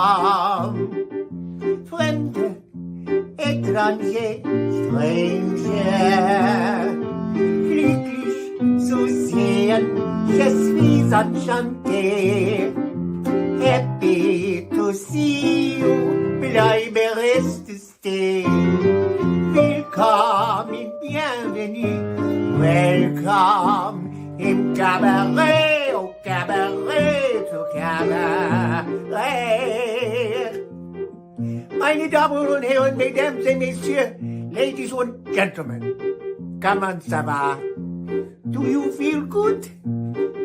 Welcome, Fremde, étranger, stranger. Glücklich zu sehen, je suis enchanté. Happy to see you, bleibe reste stay. Willkommen, bienvenue, welcome im Cabaret, au Cabaret, au Cabaret. Meine Damen und Herren, Mesdames et Messieurs, Ladies and Gentlemen, comment ça va? Do you feel good?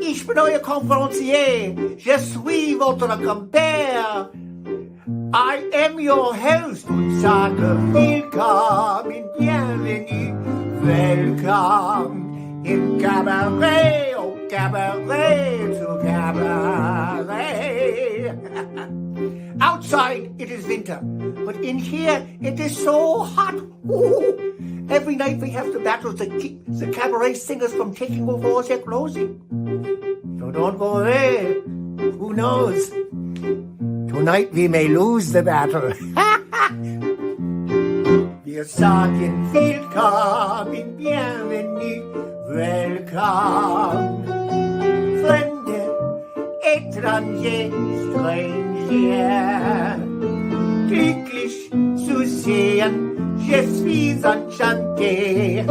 Ich bin euer conférencier, je suis votre compère. I am your host und sage willkommen, bienvenue, welcome im Cabaret, au Cabaret, au Cabaret. Outside it is winter, but in here it is so hot. Ooh. Every night we have to battle to keep the cabaret singers from taking over all their clothing. So don't go away. Who knows? Tonight we may lose the battle. Wir sagen willkommen, bienvenue, welcome. Fremde, étranger, stranger. Glücklich zu sehen, je suis enchanté.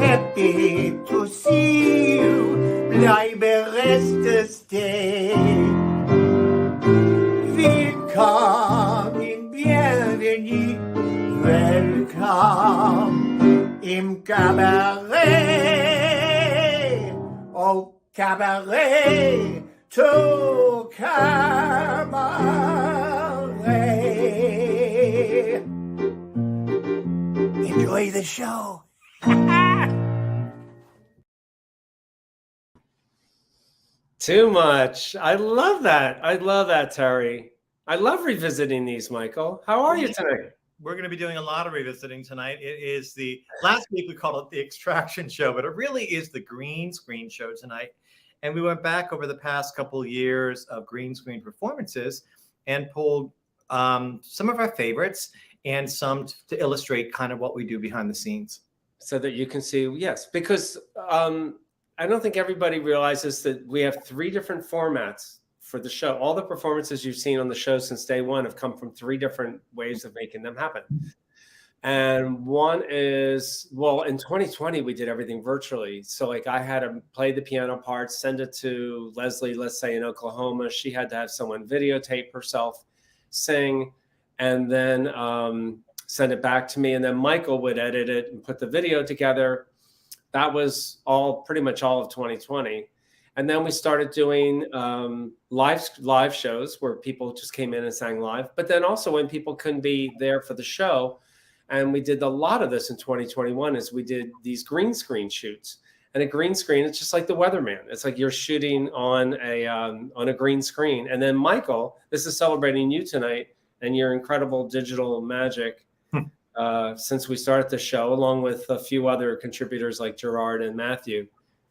Happy to see you, bleibe reste stay. Willkommen, bienvenue, welcome im Cabaret, au Cabaret, to Cabaret. Enjoy the show. Too much. I love that. I love that, Terry. I love revisiting these, Michael. How are you tonight? We're going to be doing a lot of revisiting tonight. It is last week we called it the Extraction Show, but it really is the Green Screen Show tonight. And we went back over the past couple of years of green screen performances and pulled some of our favorites and some to illustrate kind of what we do behind the scenes. So that you can see, yes, because I don't think everybody realizes that we have 3 different formats for the show. All the performances you've seen on the show since day one have come from 3 different ways of making them happen. And one is, well, in 2020, we did everything virtually. So like I had to play the piano part, send it to Leslie, let's say in Oklahoma. She had to have someone videotape herself sing and then send it back to me. And then Michael would edit it and put the video together. That was pretty much all of 2020. And then we started doing live shows where people just came in and sang live. But then also when people couldn't be there for the show, and we did a lot of this in 2021, is we did these green screen shoots. And a green screen, it's just like the weatherman. It's like you're shooting on a green screen. And then Michael, this is celebrating you tonight and your incredible digital magic since we started the show, along with a few other contributors like Gerard and Matthew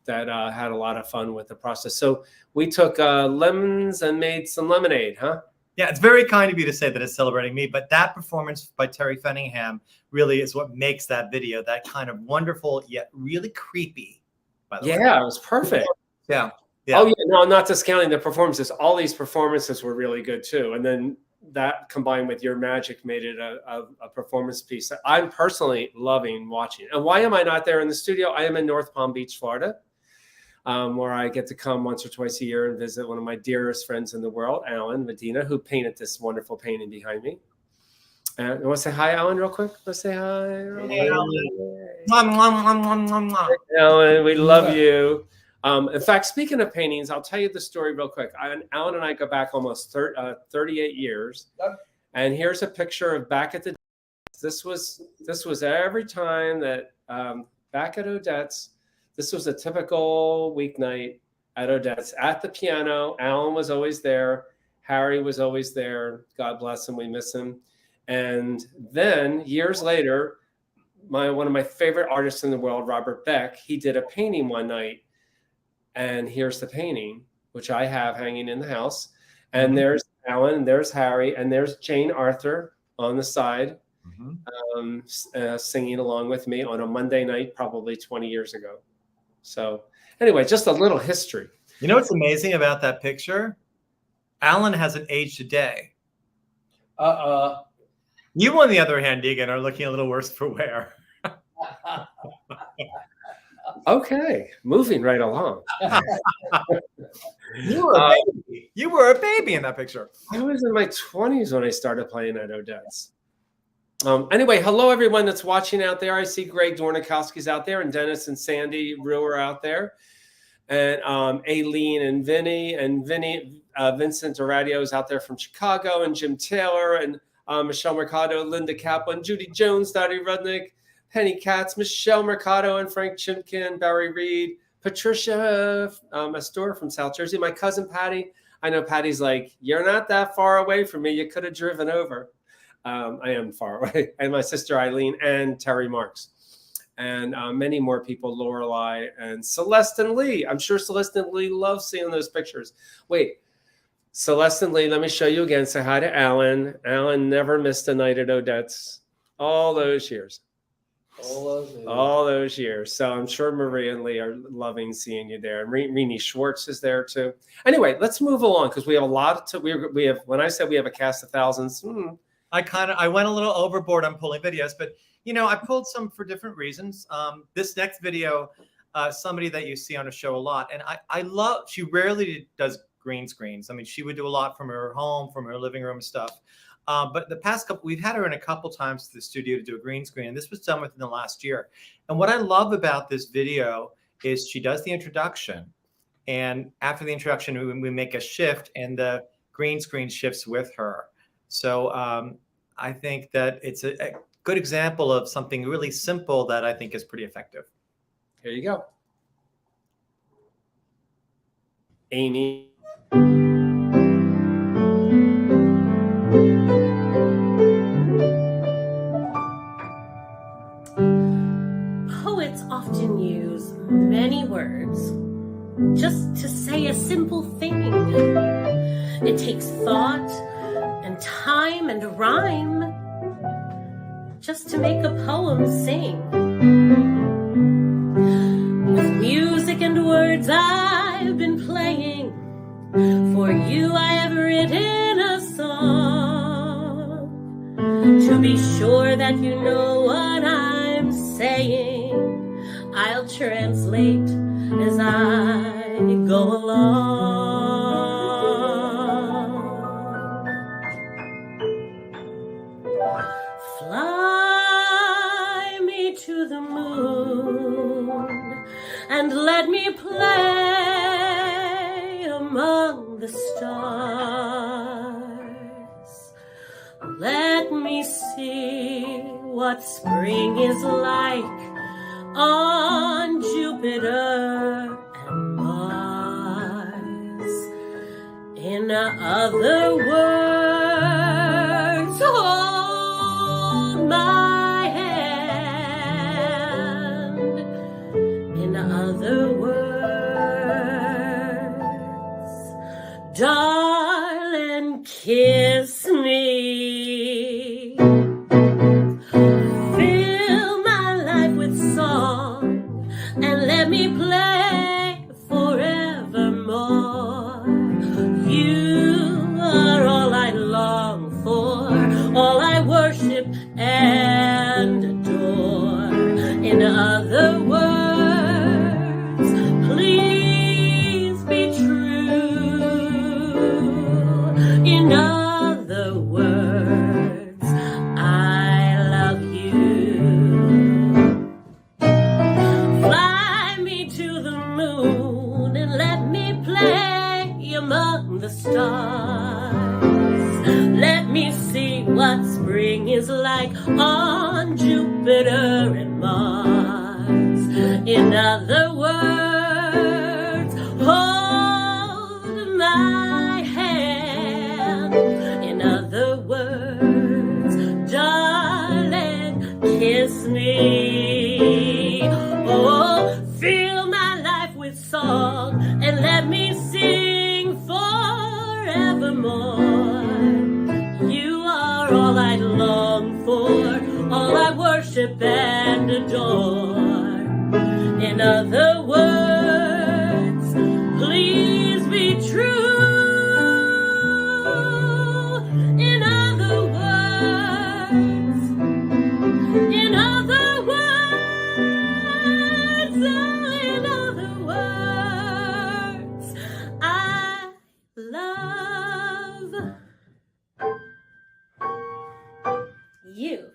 that had a lot of fun with the process. So we took lemons and made some lemonade, huh? Yeah, it's very kind of you to say that it's celebrating me, but that performance by Terry Fenningham really is what makes that video that kind of wonderful yet really creepy. By the way. Yeah, it was perfect. Yeah. Oh yeah, no, not discounting the performances. All these performances were really good too, and then that combined with your magic made it a performance piece that I'm personally loving watching. And why am I not there in the studio? I am in North Palm Beach, Florida, where I get to come once or twice a year and visit one of my dearest friends in the world, Alan Medina, who painted this wonderful painting behind me. And I want to say hi, Alan, real quick. Let's say hi. Hey, Alan. Alan, we love you. In fact, speaking of paintings, I'll tell you the story real quick. Alan and I go back almost 38 years. And here's a picture of back at the. This was every time that back at Odette's. This was a typical weeknight at Odette's at the piano. Alan was always there. Harry was always there. God bless him. We miss him. And then years later, one of my favorite artists in the world, Robert Beck, he did a painting one night. And here's the painting, which I have hanging in the house. And there's Alan, and there's Harry, and there's Jane Arthur on the side, singing along with me on a Monday night, probably 20 years ago. So anyway, just a little history. You know what's amazing about that picture? Alan hasn't aged a day. You, on the other hand, Egan, are looking a little worse for wear. Okay, moving right along. You were a baby. You were a baby in that picture. I was in my 20s when I started playing at Odette's. Anyway, hello everyone that's watching out there. I see Greg Dornikowski's out there, and Dennis and Sandy Brewer out there, and Aileen and Vinny, Vincent Doradio is out there from Chicago, and Jim Taylor, and Michelle Mercado, Linda Kaplan, Judy Jones, Dottie Rudnick, Penny Katz, Michelle Mercado, and Frank Chimkin, Barry Reed, Patricia Astor from South Jersey, my cousin Patty. I know Patty's like, you're not that far away from me. You could have driven over. I am far away. And my sister Eileen and Terry Marks. And many more people, Lorelei and Celeste Lee. I'm sure Celeste Lee loves seeing those pictures. Wait, Celeste Lee, let me show you again. Say hi to Alan. Alan never missed a night at Odette's all those years. All those years. So I'm sure Maria and Lee are loving seeing you there. And Rini Schwartz is there too. Anyway, let's move along because we have a lot to. We have. When I said we have a cast of thousands, I went a little overboard on pulling videos, but you know, I pulled some for different reasons. This next video, somebody that you see on a show a lot, and I love. She rarely does green screens. I mean, she would do a lot from her home, from her living room stuff. But the past couple, we've had her in a couple times to the studio to do a green screen, and this was done within the last year. And what I love about this video is she does the introduction, and after the introduction, we make a shift, and the green screen shifts with her. So I think that it's a good example of something really simple that I think is pretty effective. Here you go. Amy. Poets often use many words just to say a simple thing. It takes thought and time and rhyme just to make a poem sing. With music and words I've been playing, for you I have written a song. To be sure that you know what I'm saying, I'll translate as I go along. Fly me to the moon and let me play among the stars. Let me see what spring is like on Jupiter and Mars. In other words, hold my hand. In other words, darling, kiss me. Fill my life with song and let me play forevermore. You are all I long for, all I worship and adore. In other words, please be true. In other words, I love you. Fly me to the moon and let me play among the stars. Let me see what spring is like on Jupiter and Mars. In other words, hold my hand. In other words, darling, kiss me. Oh, fill my life with song and let me sing forevermore. all I long for, all I worship and adore. In other words, please be true. In other words, in other words, oh, in other words, I love you.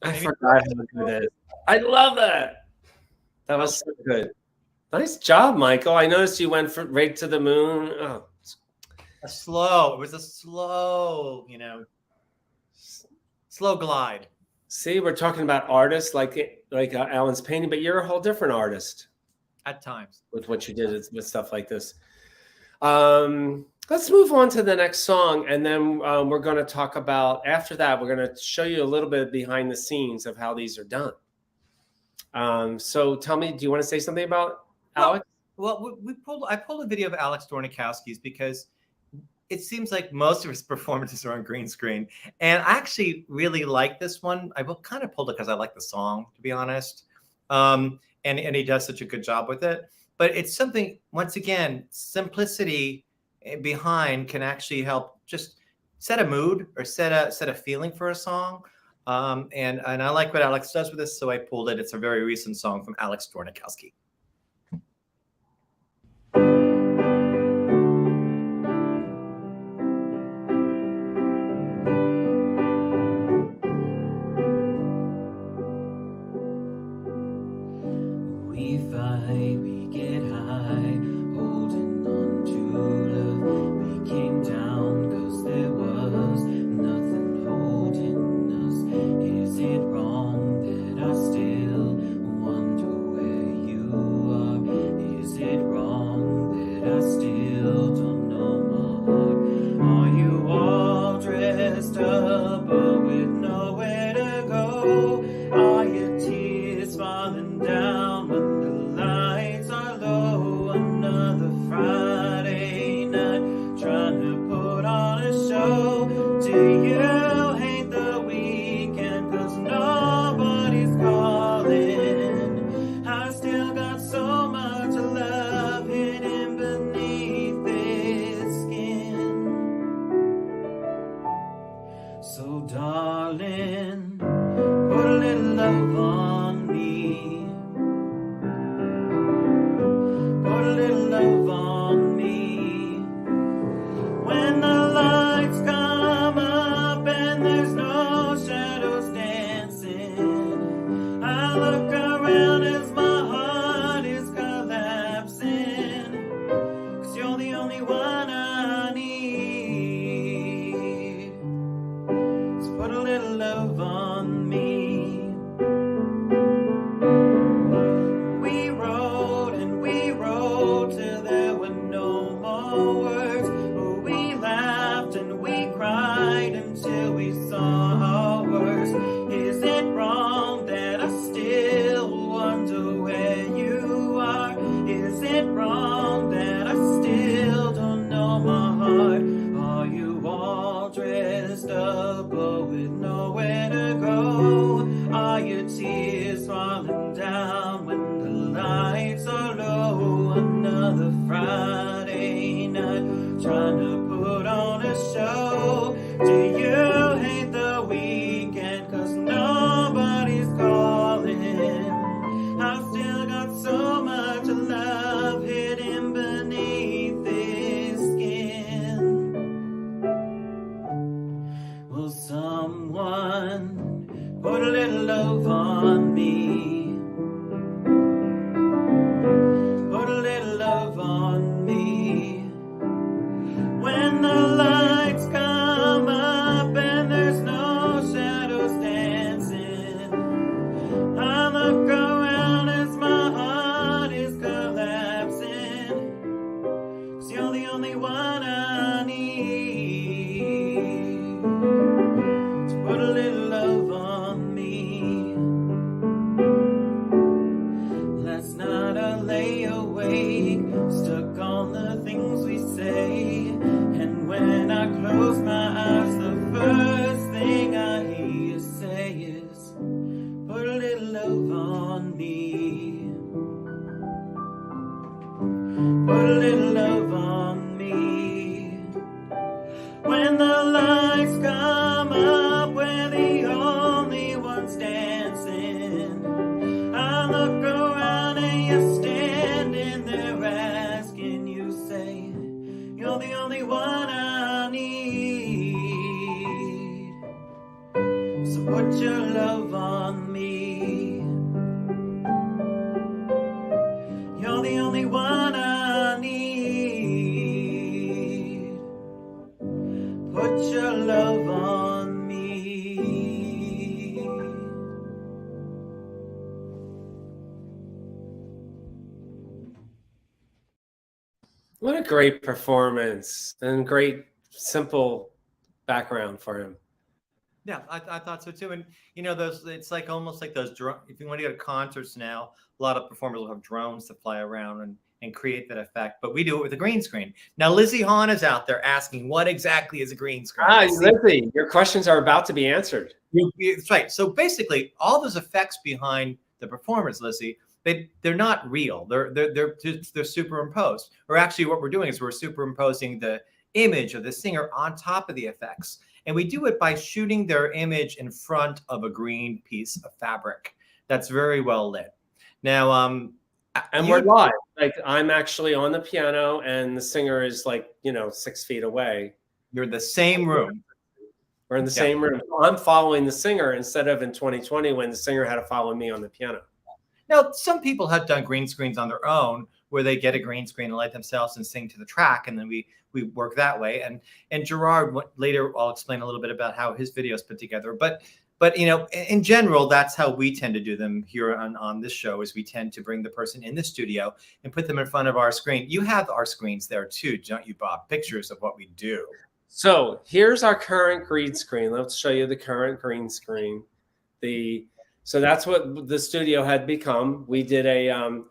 I forgot how good that is. I love that. That was so good. Nice job, Michael. I noticed you went right to the moon. Oh, It was a slow, slow glide. see, we're talking about artists like Alan's painting, but you're a whole different artist At times. with what you did with stuff like this. Let's move on to the next song, and then we're going to talk about, after that, we're going to show you a little bit behind the scenes of how these are done. So tell me, do you want to say something about Alex? Well, I pulled a video of Alex Dornikowski's because it seems like most of his performances are on green screen. And I actually really like this one. I kind of pulled it because I like the song, to be honest. And he does such a good job with it. But it's something, once again, simplicity behind can actually help just set a mood or set a feeling for a song. And I like what Alex does with this, so I pulled it. It's a very recent song from Alex Dornikowski. We fight, we get high, holding on to love. We came down 'cause there was nothing holding us. Is it wrong that I still wonder where you are? Is it wrong that I still don't know my heart? Are you all dressed up but with nowhere to go? Are your tears falling down when the lights are low? Another Friday night trying to put on a show. Do you hate the weekend 'cause nobody's calling? I still got so much love hidden beneath this skin. So darling, put a little love on me. Put a little love on me. When the lights come up and there's no shadows dancing, I look around as my heart is collapsing. 'Cause you're the only one I need. So put a little love on me. We rode and we rode till there were no more words. We laughed and we cried until we saw our worst. Is it wrong that I still wonder where you are? Is it wrong that I still don't know my heart? Are you all dressed up but with nowhere to go? Are your tears falling down when the lights are low? Another Friday night trying to put on a show. Do you hate the weekend 'cause nobody's calling? I've still got so much love hidden beneath this skin. Will someone put a little love on me? Put a little love on me. When the lights come up and there's no shadows dancing, I look around as my heart is collapsing. 'Cause you're the only one I need. So put a little love on me. Last night I lay awake, stuck on the things we say. only one I need. So put your love on me. You're the only one I need. Put your love on me. What a great performance and great simple background for him. Yeah, I thought so too. And those, it's like almost like those drone. If you want to go to concerts now, a lot of performers will have drones to fly around and create that effect. But we do it with a green screen. Now, Lizzie Hahn is out there asking, what exactly is a green screen? Lizzie, your questions are about to be answered. That's right. So basically, all those effects behind the performers, Lizzie, they're not real. They're superimposed. Or actually, what we're doing is we're superimposing the image of the singer on top of the effects. And we do it by shooting their image in front of a green piece of fabric that's very well lit. Now, and we're live. Like, I'm actually on the piano and the singer is 6 feet away. You're in the same room. We're in the same room. I'm following the singer instead of in 2020 when the singer had to follow me on the piano. Now, some people have done green screens on their own where they get a green screen and light themselves and sing to the track. And then we work that way. And Gerard, later I'll explain a little bit about how his videos put together. But in general, that's how we tend to do them here on this show, is we tend to bring the person in the studio and put them in front of our screen. You have our screens there too, don't you, Bob? Pictures of what we do. So here's our current green screen. Let's show you the current green screen. So that's what the studio had become. We did a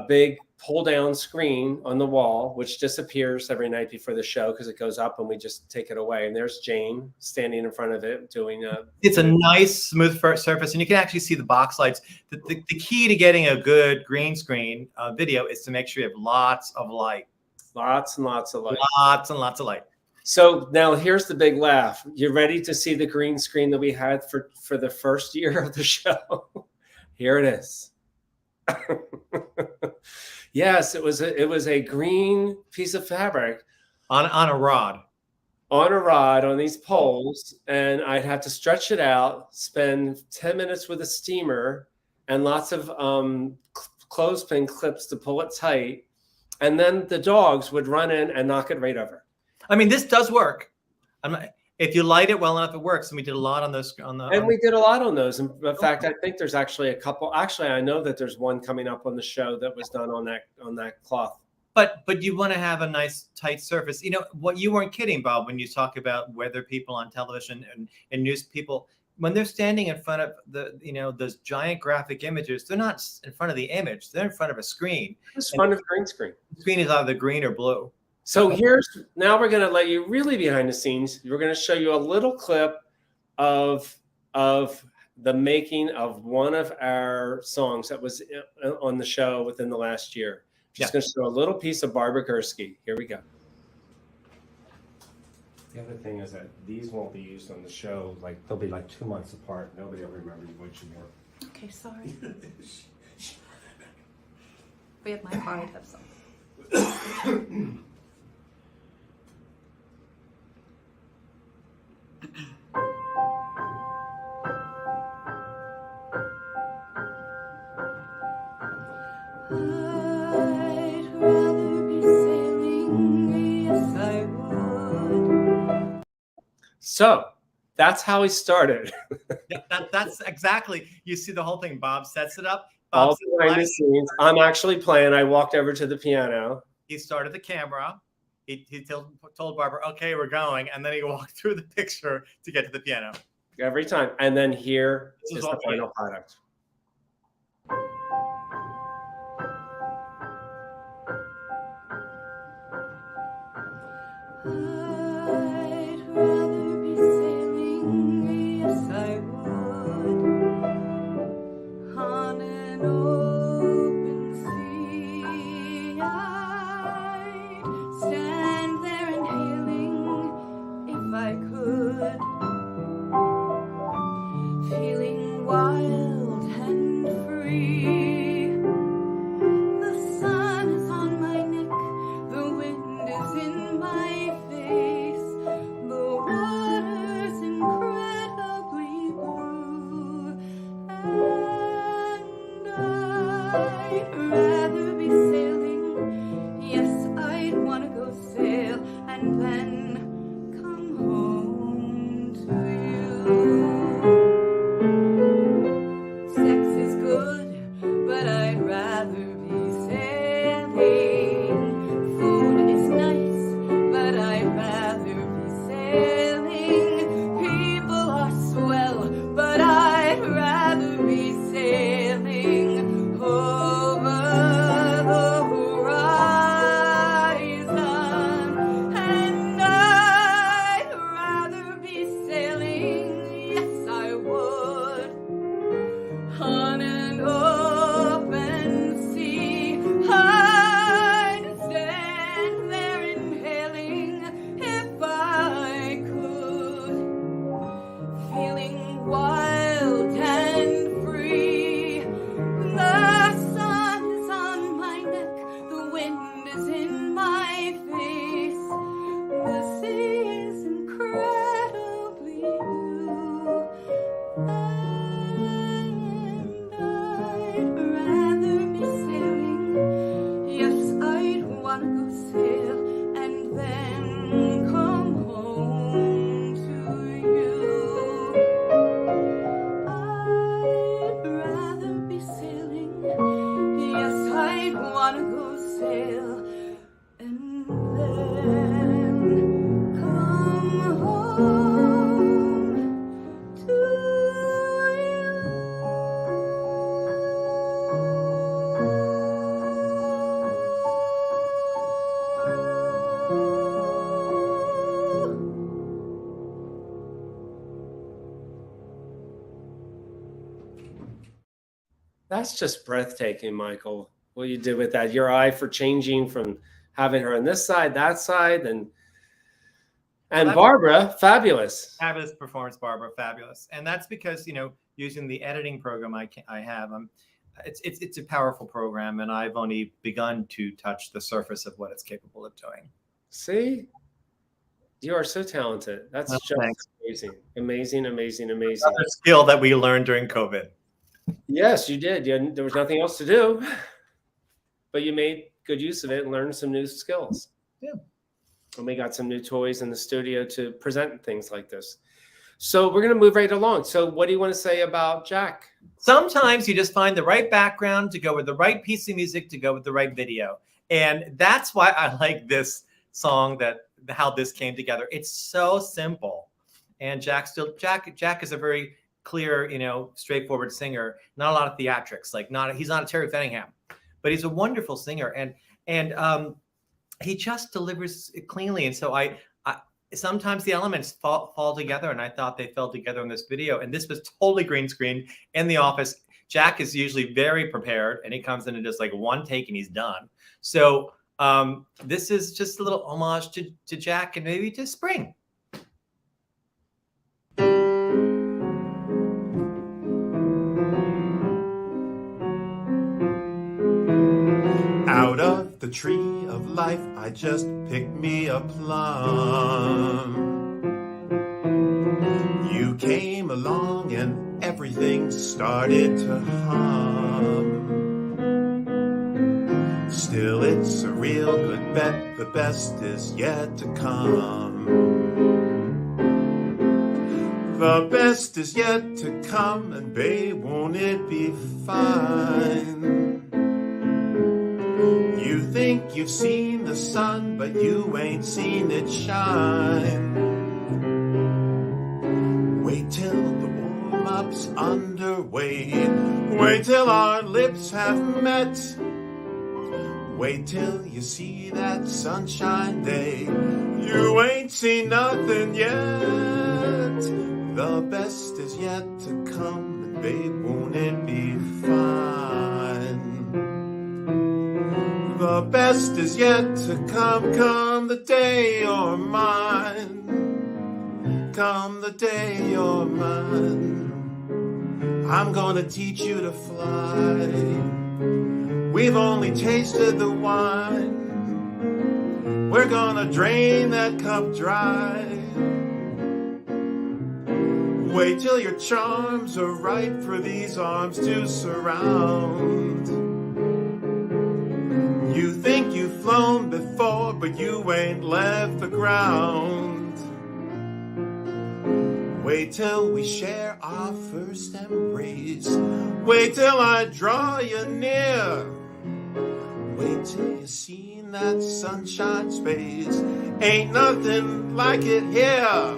big pull-down screen on the wall, which disappears every night before the show because it goes up and we just take it away. And there's Jane standing in front of it doing It's a nice, smooth surface, and you can actually see the box lights. The key to getting a good green screen video is to make sure you have lots of light. Lots and lots of light. Lots and lots of light. So now here's the big laugh. You ready to see the green screen that we had for the first year of the show? Here it is. Yes, it was a green piece of fabric on a rod. On a rod on these poles, and I'd have to stretch it out, spend 10 minutes with a steamer and lots of clothespin clips to pull it tight, and then the dogs would run in and knock it right over. I mean, this does work. If you light it well enough, it works. And we did a lot on those. We did a lot on those. In fact, I think there's actually a couple. Actually, I know that there's one coming up on the show that was done on that cloth. But you want to have a nice tight surface. What, you weren't kidding, Bob, when you talk about weather people on television and news people, when they're standing in front of those giant graphic images, they're not in front of the image. They're in front of a screen. It's in front of a green screen. The screen is either green or blue. So now we're going to let you really behind the scenes. We're going to show you a little clip of the making of one of our songs that was on the show within the last year. Just going to show a little piece of Barbara Gursky. Here we go. The other thing is that these won't be used on the show. They'll be 2 months apart. Nobody will remember what you were. Okay, sorry. We have my heart have some. I'd rather be sailing, yes I would. So that's how he started. That's exactly. You see the whole thing. Bob sets it up. All behind the scenes. I'm actually playing. I walked over to the piano. He started the camera. He told Barbara, "Okay, we're going," and then he walked through the picture to get to the piano. Every time. And then here is the final product. I'd rather be sailing, yes I would, on an open sea. I'd stand there inhaling, if I could, feeling wild and free. The sun is on my neck, the wind is in my wanna go sail and then come home to you. Sex is good, but I'd rather be sailing. Food is nice, but I'd rather be sailing. People are swell, but I'd rather be sailing over the horizon. And I'd rather be sailing, yes I would, on an open sea. I'd stand there inhaling if I could, feeling wild and free. The sun is on my neck, the wind is in my face. The sea is incredibly blue, and I'd rather be sailing. Yes, I'd wanna go sail and then come home to you. I'd rather be sailing. Yes, I'd wanna go sail and then come home to That's just breathtaking, Michael. What you did with that, your eye for changing from having her on this side, that side, and Barbara, fabulous. Fabulous performance, Barbara. Fabulous. And that's because, using the editing program I have, it's a powerful program, and I've only begun to touch the surface of what it's capable of doing. See, you are so talented. That's Well, just thanks. amazing. Amazing. Another skill that we learned during COVID. Yes, you did. There was nothing else to do, but you made good use of it and learned some new skills. Yeah. And we got some new toys in the studio to present things like this. So we're going to move right along. So what do you want to say about Jack? Sometimes you just find the right background to go with the right piece of music to go with the right video. And that's why I like this song, how this came together. It's so simple. And Jack is a very clear, straightforward singer, not a lot of theatrics, he's not a Terry Fenningham, but he's a wonderful singer. And he just delivers it cleanly. And so I sometimes the elements fall together, and I thought they fell together in this video. And this was totally green screen in the office. Jack is usually very prepared, and he comes in and just one take and he's done. So this is just a little homage to Jack and maybe to spring. Out of the tree of life, I just picked me a plum. You came along and everything started to hum. Still, it's a real good bet, the best is yet to come. The best is yet to come, and babe, won't it be fine? You think you've seen the sun, but you ain't seen it shine. Wait till the warm-up's underway. Wait till our lips have met. Wait till you see that sunshine day. You ain't seen nothing yet. The best is yet to come, and babe, won't it be fine? The best is yet to come the day you're mine. Come the day you're mine. I'm gonna teach you to fly. We've only tasted the wine. We're gonna drain that cup dry. Wait till your charms are right for these arms to surround. You think you've flown before, but you ain't left the ground. Wait till we share our first embrace. Wait till I draw you near. Wait till you see that sunshine space. Ain't nothing like it here.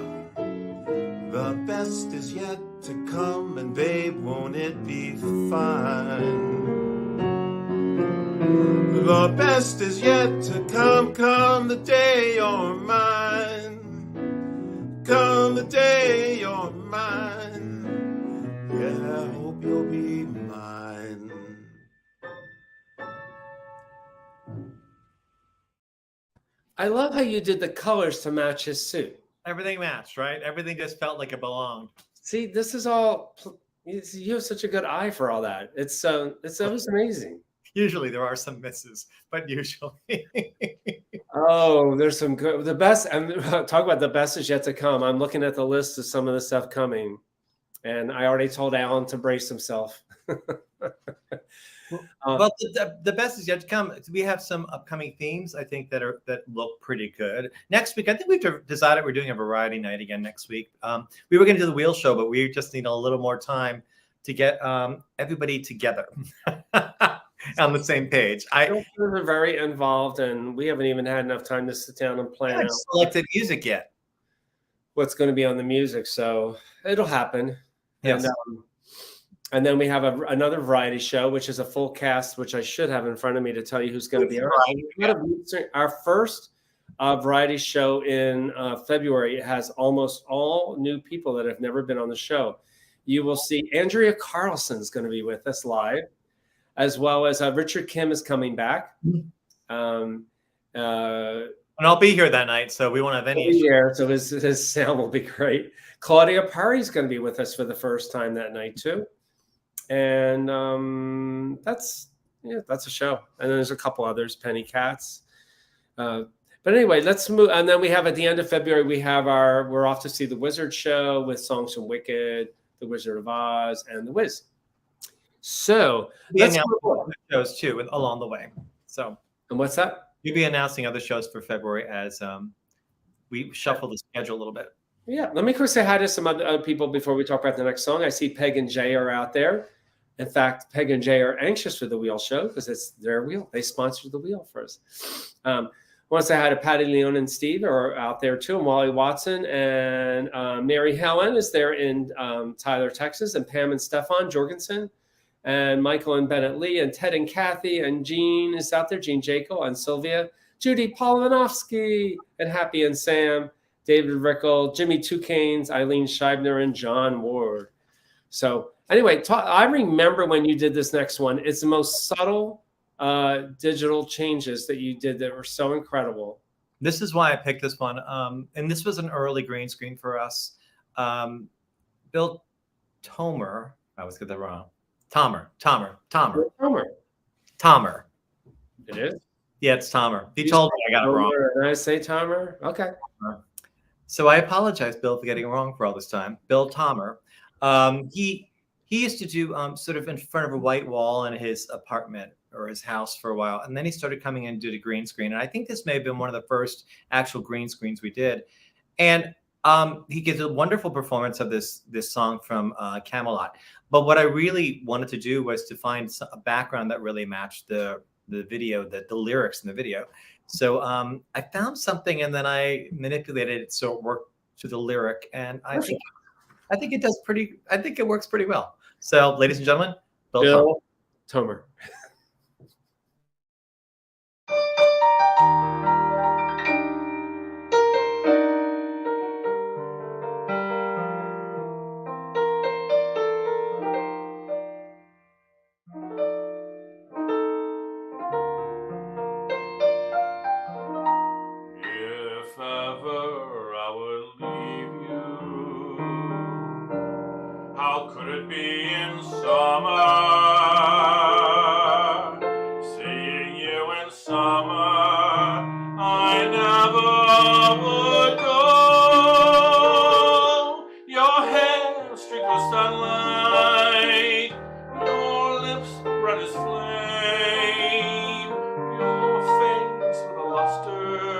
The best is yet to come, and babe, won't it be fine? The best is yet to come, come the day you're mine. Come the day you're mine. Yeah, I hope you'll be mine. I love how you did the colors to match his suit. Everything matched, right? Everything just felt like it belonged. See, this is all. You have such a good eye for all that. It was amazing. Usually there are some misses, but usually. Oh, there's some good. The best, and talk about the best is yet to come. I'm looking at the list of some of the stuff coming, and I already told Alan to brace himself. Well, the best is yet to come. We have some upcoming themes, I think, that look pretty good. Next week, I think we've decided we're doing a variety night again next week. We were going to do the wheel show, but we just need a little more time to get everybody together on the same page. We're very involved, and we haven't even had enough time to sit down and plan out selected music yet. What's going to be on the music, so it'll happen. Yes. And then we have another variety show, which is a full cast, which I should have in front of me to tell you who's going to be on. Our first variety show in February has almost all new people that have never been on the show. You will see Andrea Carlson's going to be with us live, as well as Richard Kim is coming back. And I'll be here that night, so we won't have any issues. Here, so his sound will be great. Claudia Pari's going to be with us for the first time that night too. And that's a show. And then there's a couple others, Penny Katz. But anyway, let's move. And then we have at the end of February, we're off to see the Wizard show with songs from Wicked, The Wizard of Oz, and The Wiz. So let's move shows too along the way. So, and what's that? You'll be announcing other shows for February as we shuffle the schedule a little bit. Yeah, let me quick say hi to some other people before we talk about the next song. I see Peg and Jay are out there. In fact, Peg and Jay are anxious for the wheel show because it's their wheel. They sponsored the wheel for us. I want to say hi to Patty Leon and Steve are out there too, and Wally Watson and Mary Helen is there in Tyler, Texas, and Pam and Stefan Jorgensen, and Michael and Bennett Lee, and Ted and Kathy, and Jean is out there, Jean Jaco, and Sylvia, Judy Polovanovsky, and Happy and Sam, David Rickel, Jimmy Two Canes, Eileen Scheibner, and John Ward. So anyway, I remember when you did this next one. It's the most subtle digital changes that you did that were so incredible. This is why I picked this one. And this was an early green screen for us. Bill Tomer. I always get that wrong. Tomer. It is? Yeah, it's Tomer. He told me I got it wrong. Did I say Tomer? Okay. So I apologize, Bill, for getting it wrong for all this time. Bill Tomer. He used to do sort of in front of a white wall in his apartment or his house for a while. And then he started coming in and did a green screen. And I think this may have been one of the first actual green screens we did. And he gives a wonderful performance of this song from Camelot. But what I really wanted to do was to find a background that really matched the video, the lyrics in the video. So I found something and then I manipulated it so it worked to the lyric. And I think it does I think it works pretty well. So, ladies and gentlemen, Bill Tomer. If ever I would leave you, how could it be in summer? Seeing you in summer, I never would go. Your hair streaked with sunlight, your lips red as flame, your face with a luster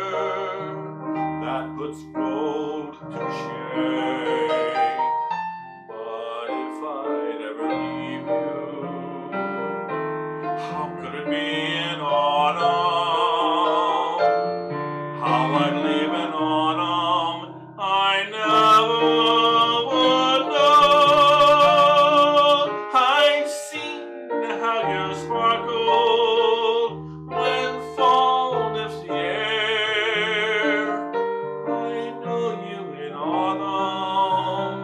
how I'd leave in autumn, I never would know. I've seen how you sparkle when fall lifts the air. I know you in autumn,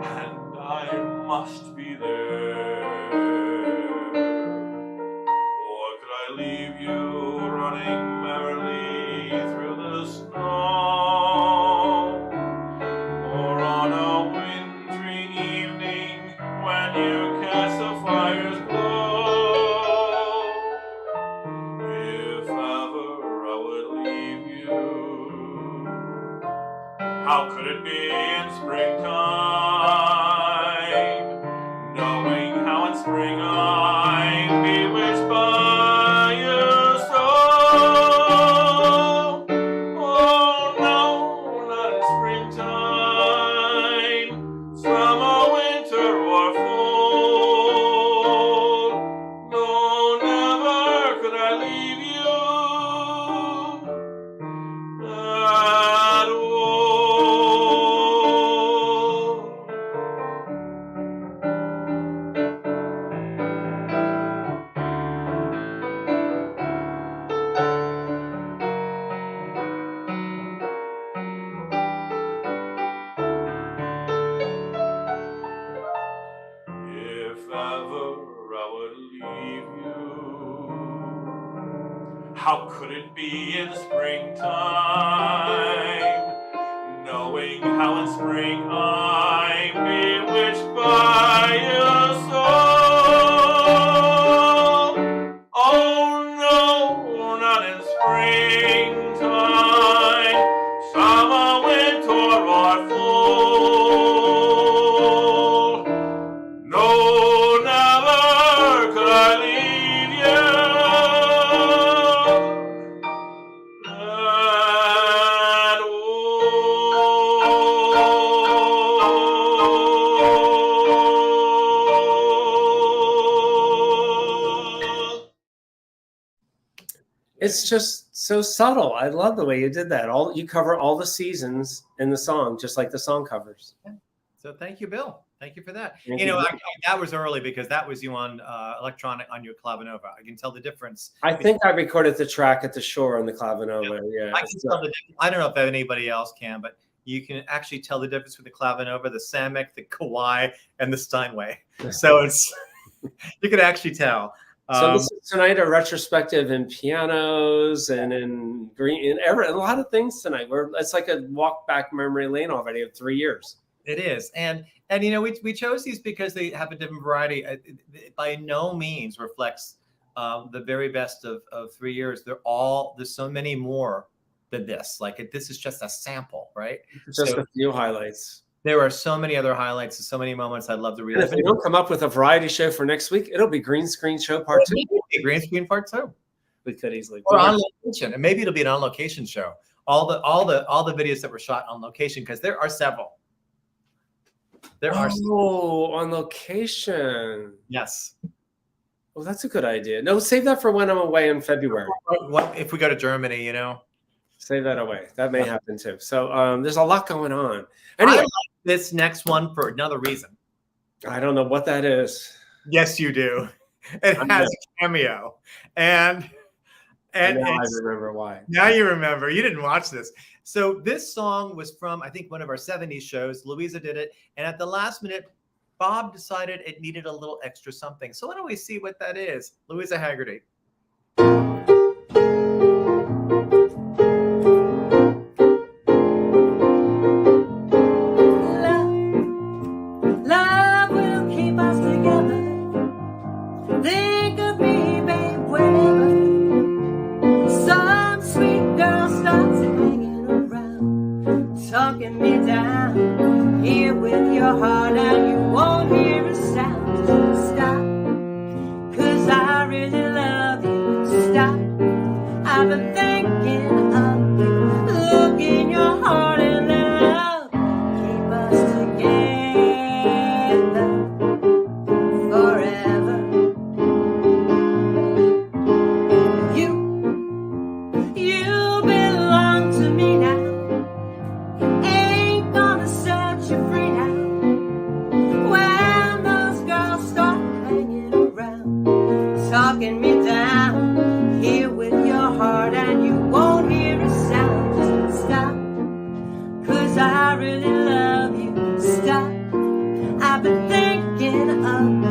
and I must be there. Or could I leave you running merrily through the snow? Or on a wintry evening when you catch the fire's glow? If ever I would leave you, how could it be in springtime, knowing how in spring I'm bewitched by your soul? Oh no, not in springtime, summer, winter, or fall. No, never could I leave you at all. If ever I would leave you, how could it be in springtime, knowing how in spring I'm bewitched by your soul? Oh no, not in springtime, summer, winter, or fall. No, never could I leave you at all. It's just so subtle. I love the way you did that. You cover all the seasons in the song, just like the song covers. So thank you, Bill. Thank you for that. Thank You you, know, Bill. that was early because that was you on electronic on your Clavinova. I can tell the difference. I think I recorded the track at the shore on the Clavinova. Yeah. I can tell the difference. I don't know if anybody else can, but you can actually tell the difference with the Clavinova, the Samick, the Kawai, and the Steinway. So it's you can actually tell. So this is tonight a retrospective in pianos and in green, and a lot of things tonight. It's like a walk back memory lane already of 3 years. It is, and you know we chose these because they have a different variety. It by no means reflects the very best of 3 years. There's so many more than this. Like this is just a sample, right? Just a few highlights. There are so many other highlights and so many moments I'd love to And relive. if we don't come up with a variety show for next week, it'll be Green Screen Show Part 2. Green screen part 2. We could easily. Or on location, and maybe it'll be an on location show. All the videos that were shot on location, because there are several. There are. On location. Yes. Well, that's a good idea. No, save that for when I'm away in February. What if we go to Germany? You know, Save that away. That may happen too. So there's a lot going on. Anyway, I like this next one for another reason. I don't know what that is. Yes, you do. It has a cameo, and now I remember why. Now you remember. You didn't watch this. So this song was from, I think, one of our 70s shows. Louisa did it. And at the last minute, Bob decided it needed a little extra something. So why don't we see what that is? Louisa Haggerty. Love will keep us together. Think of me, babe, whenever some sweet girl starts hanging around, talking me down. Here with your heart out, you won't hear a sound. Stop, 'cause I really love you. Stop, I've been thinking of you. Look in your heart and let love keep us together forever. You belong really love you. Stop. I've been thinking of you.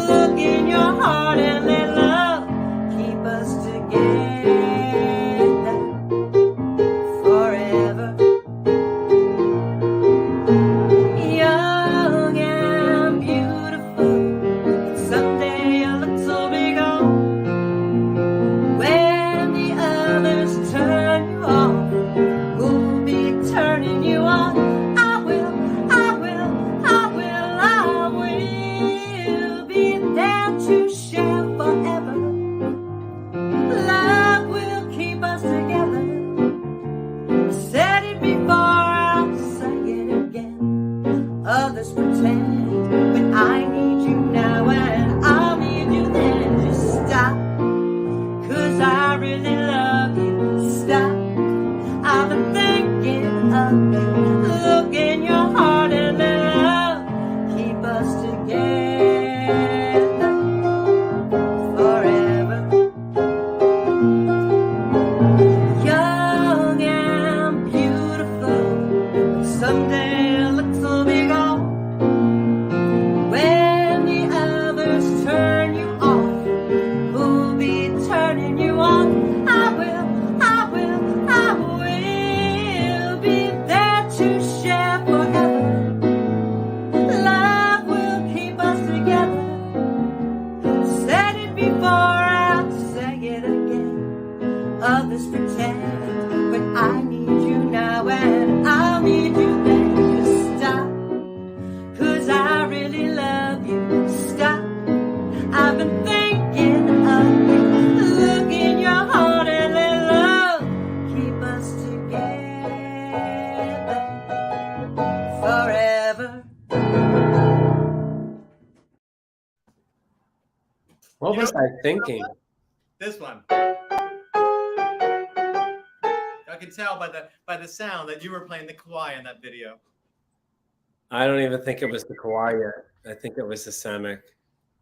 Look in your heart and let love keep us together forever. Young and beautiful, and someday your looks will be gone. When the others turn you off, who'll be turning you on? I will be there to share forever. Love will keep us together. I said it before, I'll say it again. Others pretend, but I need you now and I'll need you then. Just stop, 'cause I really love you. Stop, I've been thinking of you. Look in your heart and let love keep us together forever. Young and beautiful, someday your looks will be gone. When the others turn you off, who'll be turning you on? I will be there to share forever. Love will keep us together. Said it before, I'll say it again. Others pretend, but I need you now and I'll need you then. Just stop, 'cause I really love you. Stop, I've been thinking of you. Look in your heart and let love keep us together forever. What was I thinking? This one. I can tell by the sound that you were playing the kawaii in that video. I don't even think it was the kawaii yet. I think it was the Samick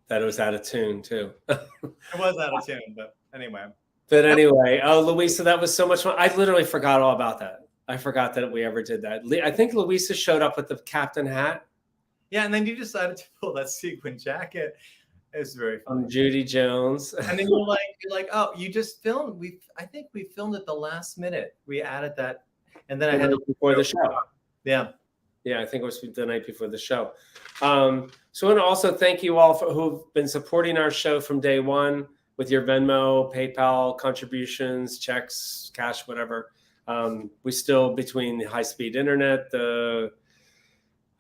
that was out of tune too. It was out of tune, but anyway. But anyway, oh, Louisa, that was so much fun. I literally forgot all about that. I forgot that we ever did that. I think Louisa showed up with the captain hat. Yeah, and then you decided to pull that sequin jacket. It was very fun. Judy Jones. And then you're like, oh, you just filmed. I think we filmed it the last minute. We added that, and then I had to before the show. Yeah. Yeah, I think it was the night before the show. So I want to also thank you all who've been supporting our show from day one with your Venmo, PayPal contributions, checks, cash, whatever. We still, between the high-speed internet,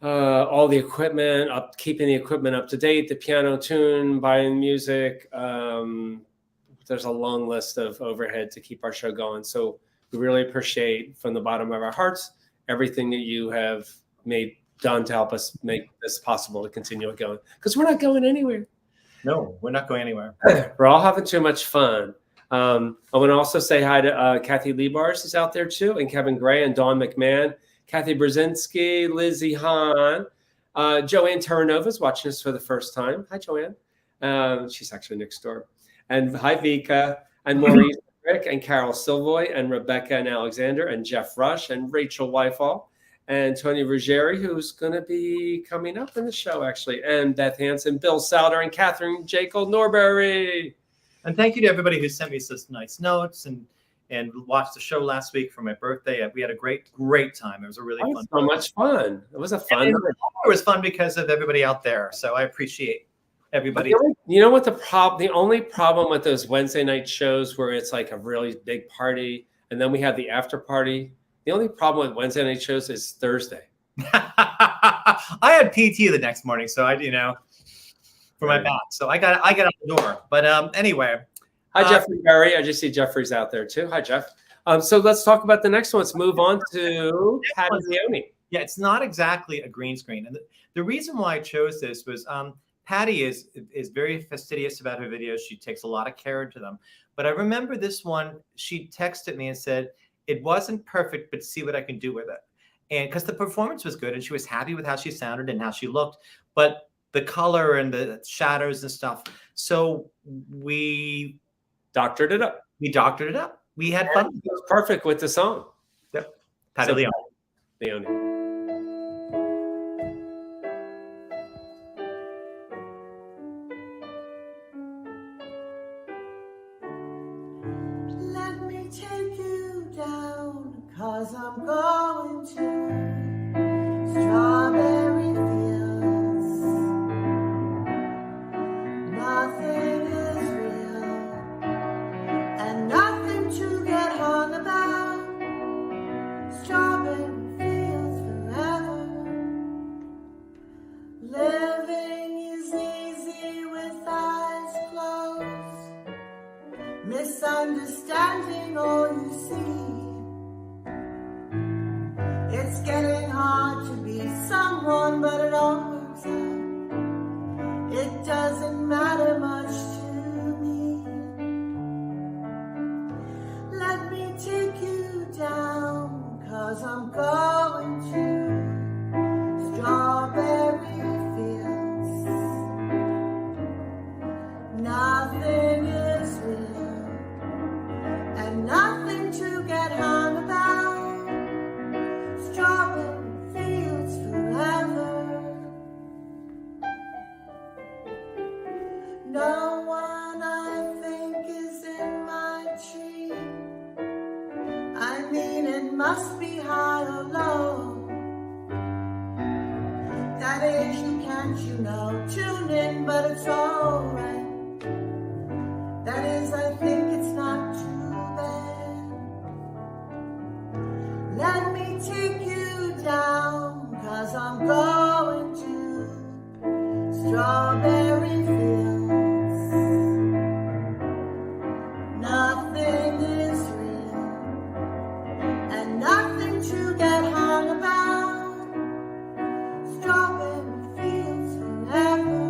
all the equipment, keeping the equipment up to date, the piano tune, buying music. There's a long list of overhead to keep our show going. So we really appreciate, from the bottom of our hearts, everything that you have done to help us make this possible to continue it going. Because we're not going anywhere. No, we're not going anywhere. We're all having too much fun. I want to also say hi to Kathy Liebars is out there too, and Kevin Gray and Dawn McMahon, Kathy Brzezinski, Lizzie Hahn, Joanne Terranova is watching us for the first time. Hi, Joanne. She's actually next door. And hi, Vika, and Maurice Rick, and Carol Silvoy, and Rebecca and Alexander, and Jeff Rush, and Rachel Weifall, and Tony Ruggieri, who's going to be coming up in the show, actually, and Beth Hansen, Bill Souder, and Catherine Jekyll Norbury. And thank you to everybody who sent me such nice notes and watched the show last week for my birthday. We had a great time. It was a really fun. So much fun. It was a fun night. It was fun because of everybody out there. So I appreciate everybody. You know what the only problem with those Wednesday night shows where it's like a really big party and then we have the after party. The only problem with Wednesday night shows is Thursday. I had PT the next morning, so for my back. So I got out the door. But anyway. Hi, Jeffrey Berry. I just see Jeffrey's out there too. Hi, Jeff. So let's talk about the next one. Let's move on to Patty Leone. Yeah, it's not exactly a green screen. And the reason why I chose this was Patty is very fastidious about her videos. She takes a lot of care into them. But I remember this one, she texted me and said, it wasn't perfect, but see what I can do with it. And because the performance was good and she was happy with how she sounded and how she looked, but the color and the shadows and stuff. So we doctored it up. We doctored it up. We had fun. It was perfect with the song. Yep. Patty Leone. Leone. 'cause I'm going to strawberry fields. Nothing is real and nothing to get hung about. Strawberry fields forever. Living is easy with eyes closed. Misunderstanding all you see. It's getting hard to be someone, but it all works out. It doesn't matter much to me. Let me take you down, 'cause I'm going to strawberry fields. Nothing is real and nothing to get hung about. Strawberry fields forever. No one I think is in my tree. I mean, it must be high or low. That is, you can't, you know, tune in, but it's alright. That is, I think it's not too bad. Let me take you down, 'cause I'm going to strawberry fields. Nothing is real and nothing to get hung about. Strawberry fields forever.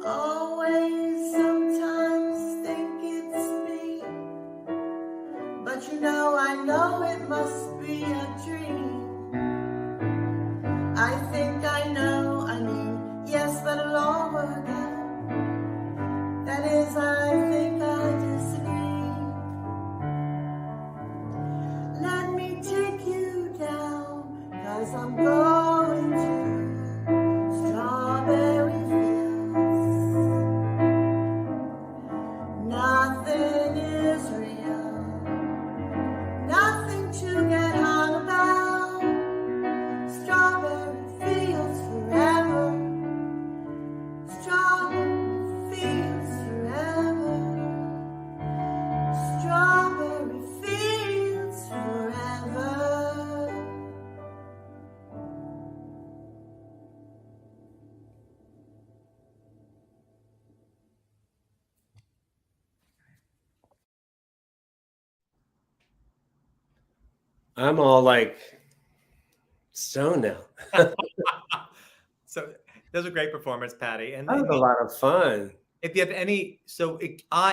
Always sometimes think it's me, but you know I know it must be a dream. I think I know, I mean, yes, but it'll all work out. That is, I think I disagree. Let me take you down, 'cause I'm going to strawberry fields. Nothing is real, nothing to get hung about. Strawberry fields forever. Strawberry fields forever. Strawberry fields forever. I'm all like stoned now. So that was a great performance, Patty. And That was a lot of fun. if you have any,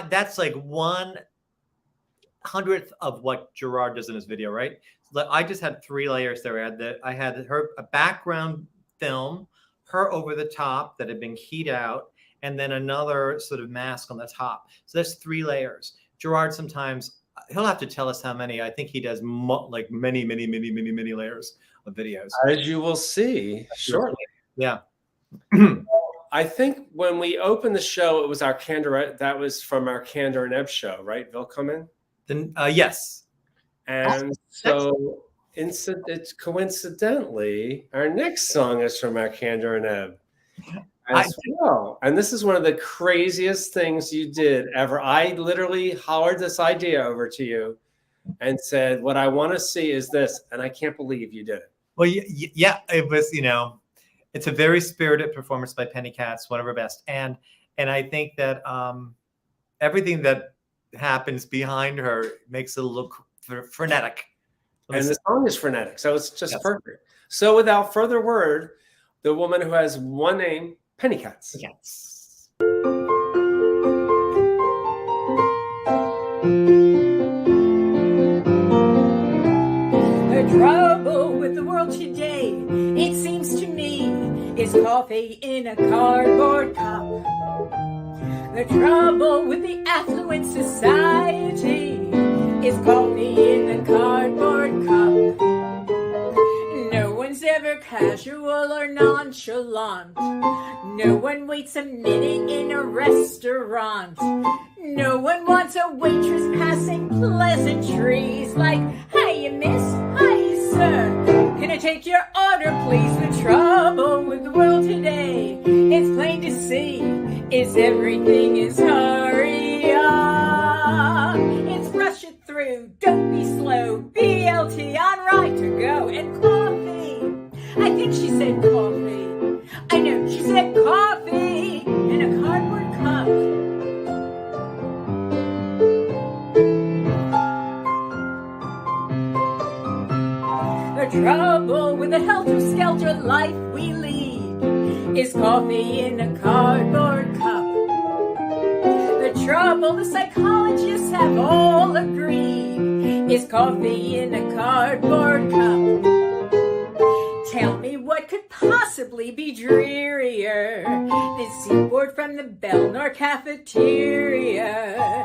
that's like 1/100th of what Gerard does in his video, right? So I just had 3 layers there. I had her a background film, her over the top that had been keyed out, and then another sort of mask on the top. So that's 3 layers. Gerard sometimes he'll have to tell us how many. I think he does like many layers of videos. As you will see shortly. Yeah. I think when we opened the show, it was our Candor. That was from our Candor and Ebb show, right? Bill come in? Then yes. And so it's coincidentally, our next song is from our Candor and Ebb as well. And this is one of the craziest things you did ever. I literally hollered this idea over to you and said, what I want to see is this. And I can't believe you did it. Well, yeah, it was, it's a very spirited performance by Penny Katz, one of her best. And I think that everything that happens behind her makes it look frenetic. And the song is frenetic, so it's just perfect. So without further word, the woman who has one name, Penny Katz. Yes. The trouble with the world today, it seems to me, is coffee in a cardboard cup. The trouble with the affluent society is coffee in a cardboard cup. No one's ever never casual or nonchalant. No one waits a minute in a restaurant. No one wants a waitress passing pleasantries like, "Hiya, miss, hiya, sir. Can I take your order, please?" The trouble with the world today, it's plain to see, is everything is hurry up. It's rush it through, don't be slow, BLT on right to go, and coffee. I think she said coffee. I know, she said coffee in a cardboard cup. The trouble with the helter-skelter life we lead is coffee in a cardboard cup. The trouble the psychologists have all agreed is coffee in a cardboard cup. Tell me what could possibly be drearier than seaboard from the Belnor cafeteria.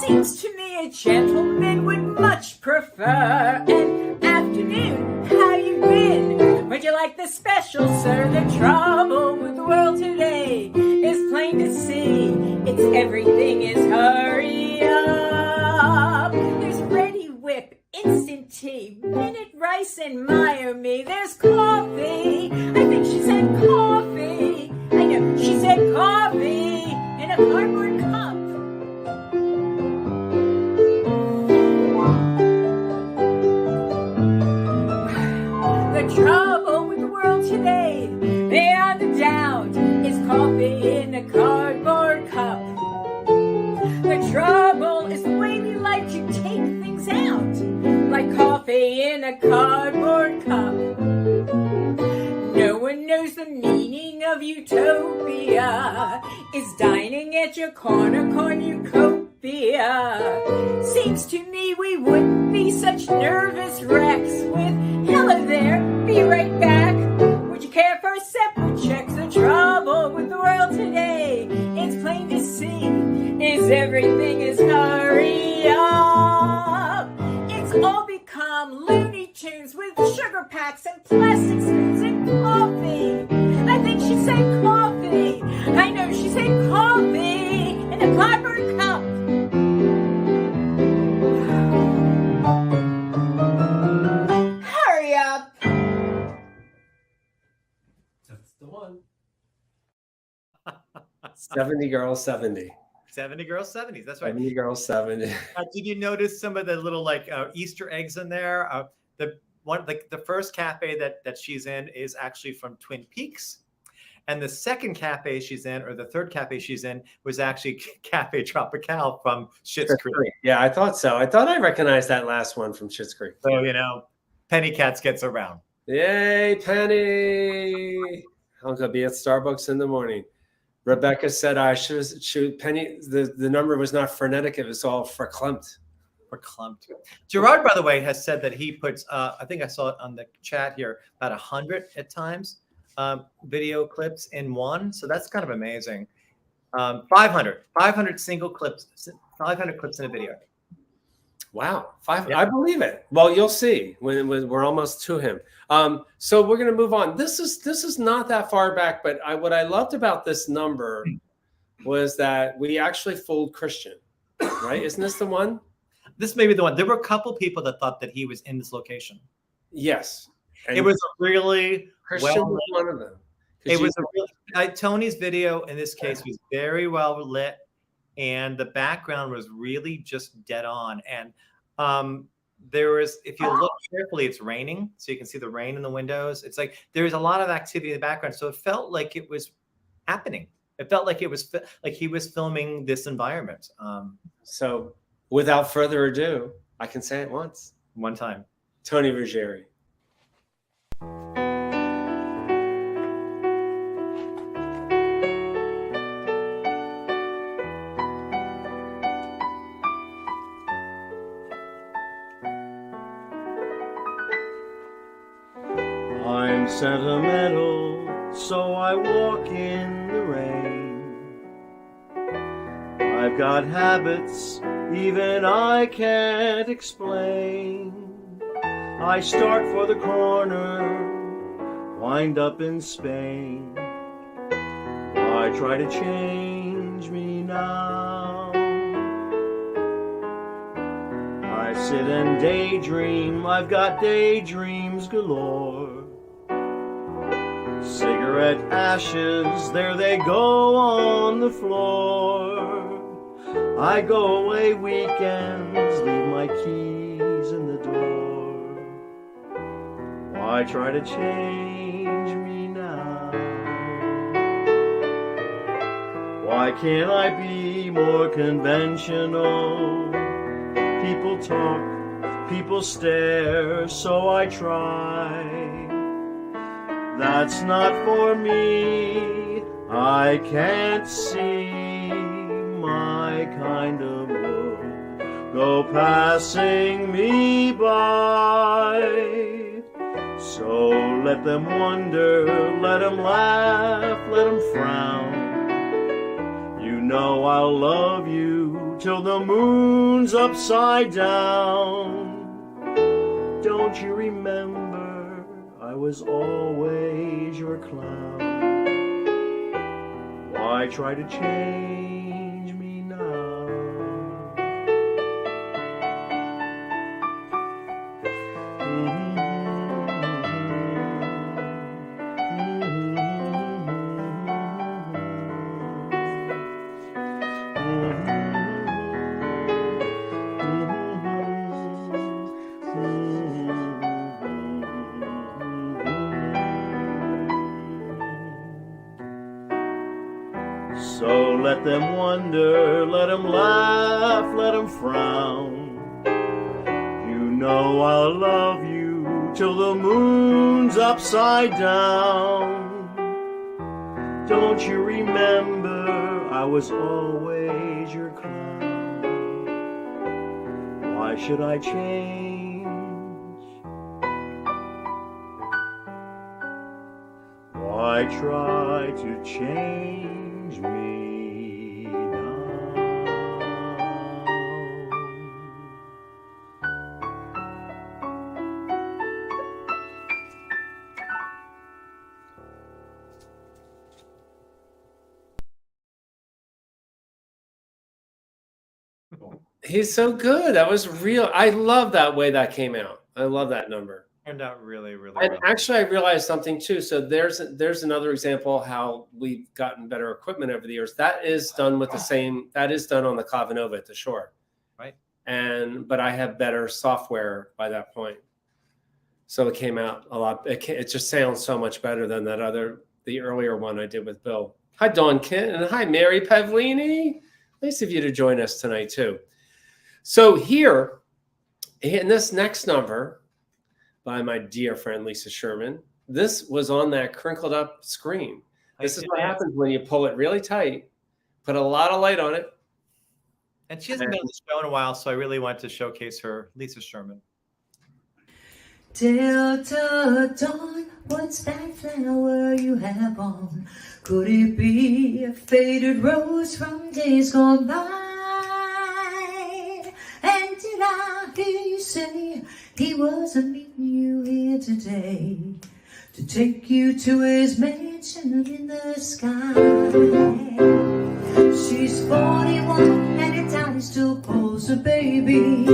Seems to me a gentleman would much prefer an afternoon. How you been? Would you like the special, sir? The trouble with the world today is plain to see. It's everything is hurry up. There's ready whip, instant tea, minute rice, and Miami. There's coffee. I think she said coffee. I know, she said coffee in a cardboard cup. The trouble with the world today, beyond a doubt, is coffee in a cardboard cup. The trouble is the way we like to take things out, like coffee in a cardboard cup. No one knows the meaning of utopia. Is dining at your corner cornucopia. Seems to me we wouldn't be such nervous wrecks with "Hello there, be right back. Would you care for a separate check?" The trouble with the world today, it's plain to see, is everything is hurry up. It's all become Looney Tunes with sugar packs and plastic spoons and coffee. I think she said coffee. I know, she said coffee in a cardboard cup. Hurry up. That's the one. 70 Girls 70. 70 Girls 70s. That's right. 70 Girls 70. Did you notice some of the little Easter eggs in there? The first cafe that she's in is actually from Twin Peaks. And the second cafe she's in, or the third cafe she's in, was actually Cafe Tropical from Schitt's Creek. Yeah, I thought so. I thought I recognized that last one from Schitt's Creek. So, Penny Cats gets around. Yay, Penny! I'm gonna be at Starbucks in the morning. Rebecca said I should Penny. The number was not frenetic; it was all verklempt. Verklempt. Gerard, by the way, has said that he puts. I think I saw it on the chat here, about 100 at times video clips in one. So that's kind of amazing. 500 single clips, 500 clips in a video. Wow, 5. Yeah. I believe it. Well, you'll see when we're almost to him. So we're gonna move on. This is not that far back, but what I loved about this number was that we actually fooled Christian, right? Isn't this the one? This may be the one. There were a couple people that thought that he was in this location. Yes, and it was a really Christian was one of them. It was a really Tony's video in this case was very well lit, and the background was really just dead on. And there was, if you look carefully, it's raining, so you can see the rain in the windows. It's like there's a lot of activity in the background, so it felt like it was happening. It felt like it was like he was filming this environment. So, without further ado, I can say it one time. Tony Ruggieri. I'm sentimental, so I walk in the rain. I've got habits even I can't explain. I start for the corner wind up in Spain. Why try to change me now? I sit and daydream, I've got daydreams galore. Cigarette ashes, there they go on the floor. I go away weekends, leave my keys in the door. Why try to change me now? Why can't I be more conventional? People talk, people stare, so I try. That's not for me. I can't see my kind of world go passing me by. So let them wonder, let them laugh, let them frown. You know I'll love you till the moon's upside down. Don't you remember I was always your clown? Why try to change me now? So let them wonder, let them laugh, let them frown. You know I'll love you till the moon's upside down. Don't you remember I was always your clown? Why should I change? Why try to change me now? He's so good. That was real. I love that way that came out. I love that number. Turned out really, really And well. actually, I realized something too. So there's another example how we've gotten better equipment over the years. That is done with the same. That is done on the Clavinova at the Shore, Right. but I have better software by that point, so it came out a lot. It just sounds so much better than the earlier one I did with Bill. Hi, Dawn Kent, and hi, Mary Pavlini. Nice of you to join us tonight too. So here, in this next number by my dear friend Lisa Sherman, this was on that crinkled up screen. This is what happens when you pull it really tight, put a lot of light on it. And she hasn't been on the show in a while, so I really want to showcase her, Lisa Sherman. Delta dawn, what's that flower you have on? Could it be a faded rose from days gone by? And did I hear you say he wasn't meeting you here today to take you to his mansion in the sky? She's 41 and her daddy still calls her baby.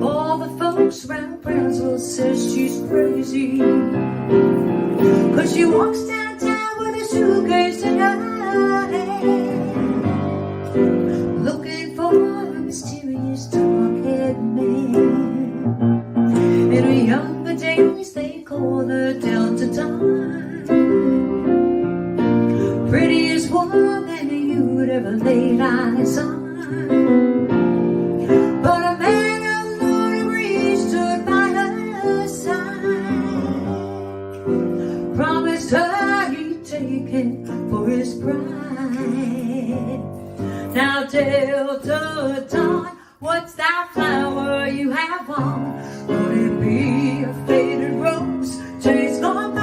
All the folks around Brownsville says she's crazy, 'cause she walks downtown with a suitcase in her hand, looking for a mysterious dark-haired man. In her younger days they called her Delta Dawn, prettiest woman you'd ever laid eyes on. But a man of Lord stood by her side, promised her he'd take it for his pride. Now Delta Dawn, what's that flower you have on? Could it be a faded rose, days gone by?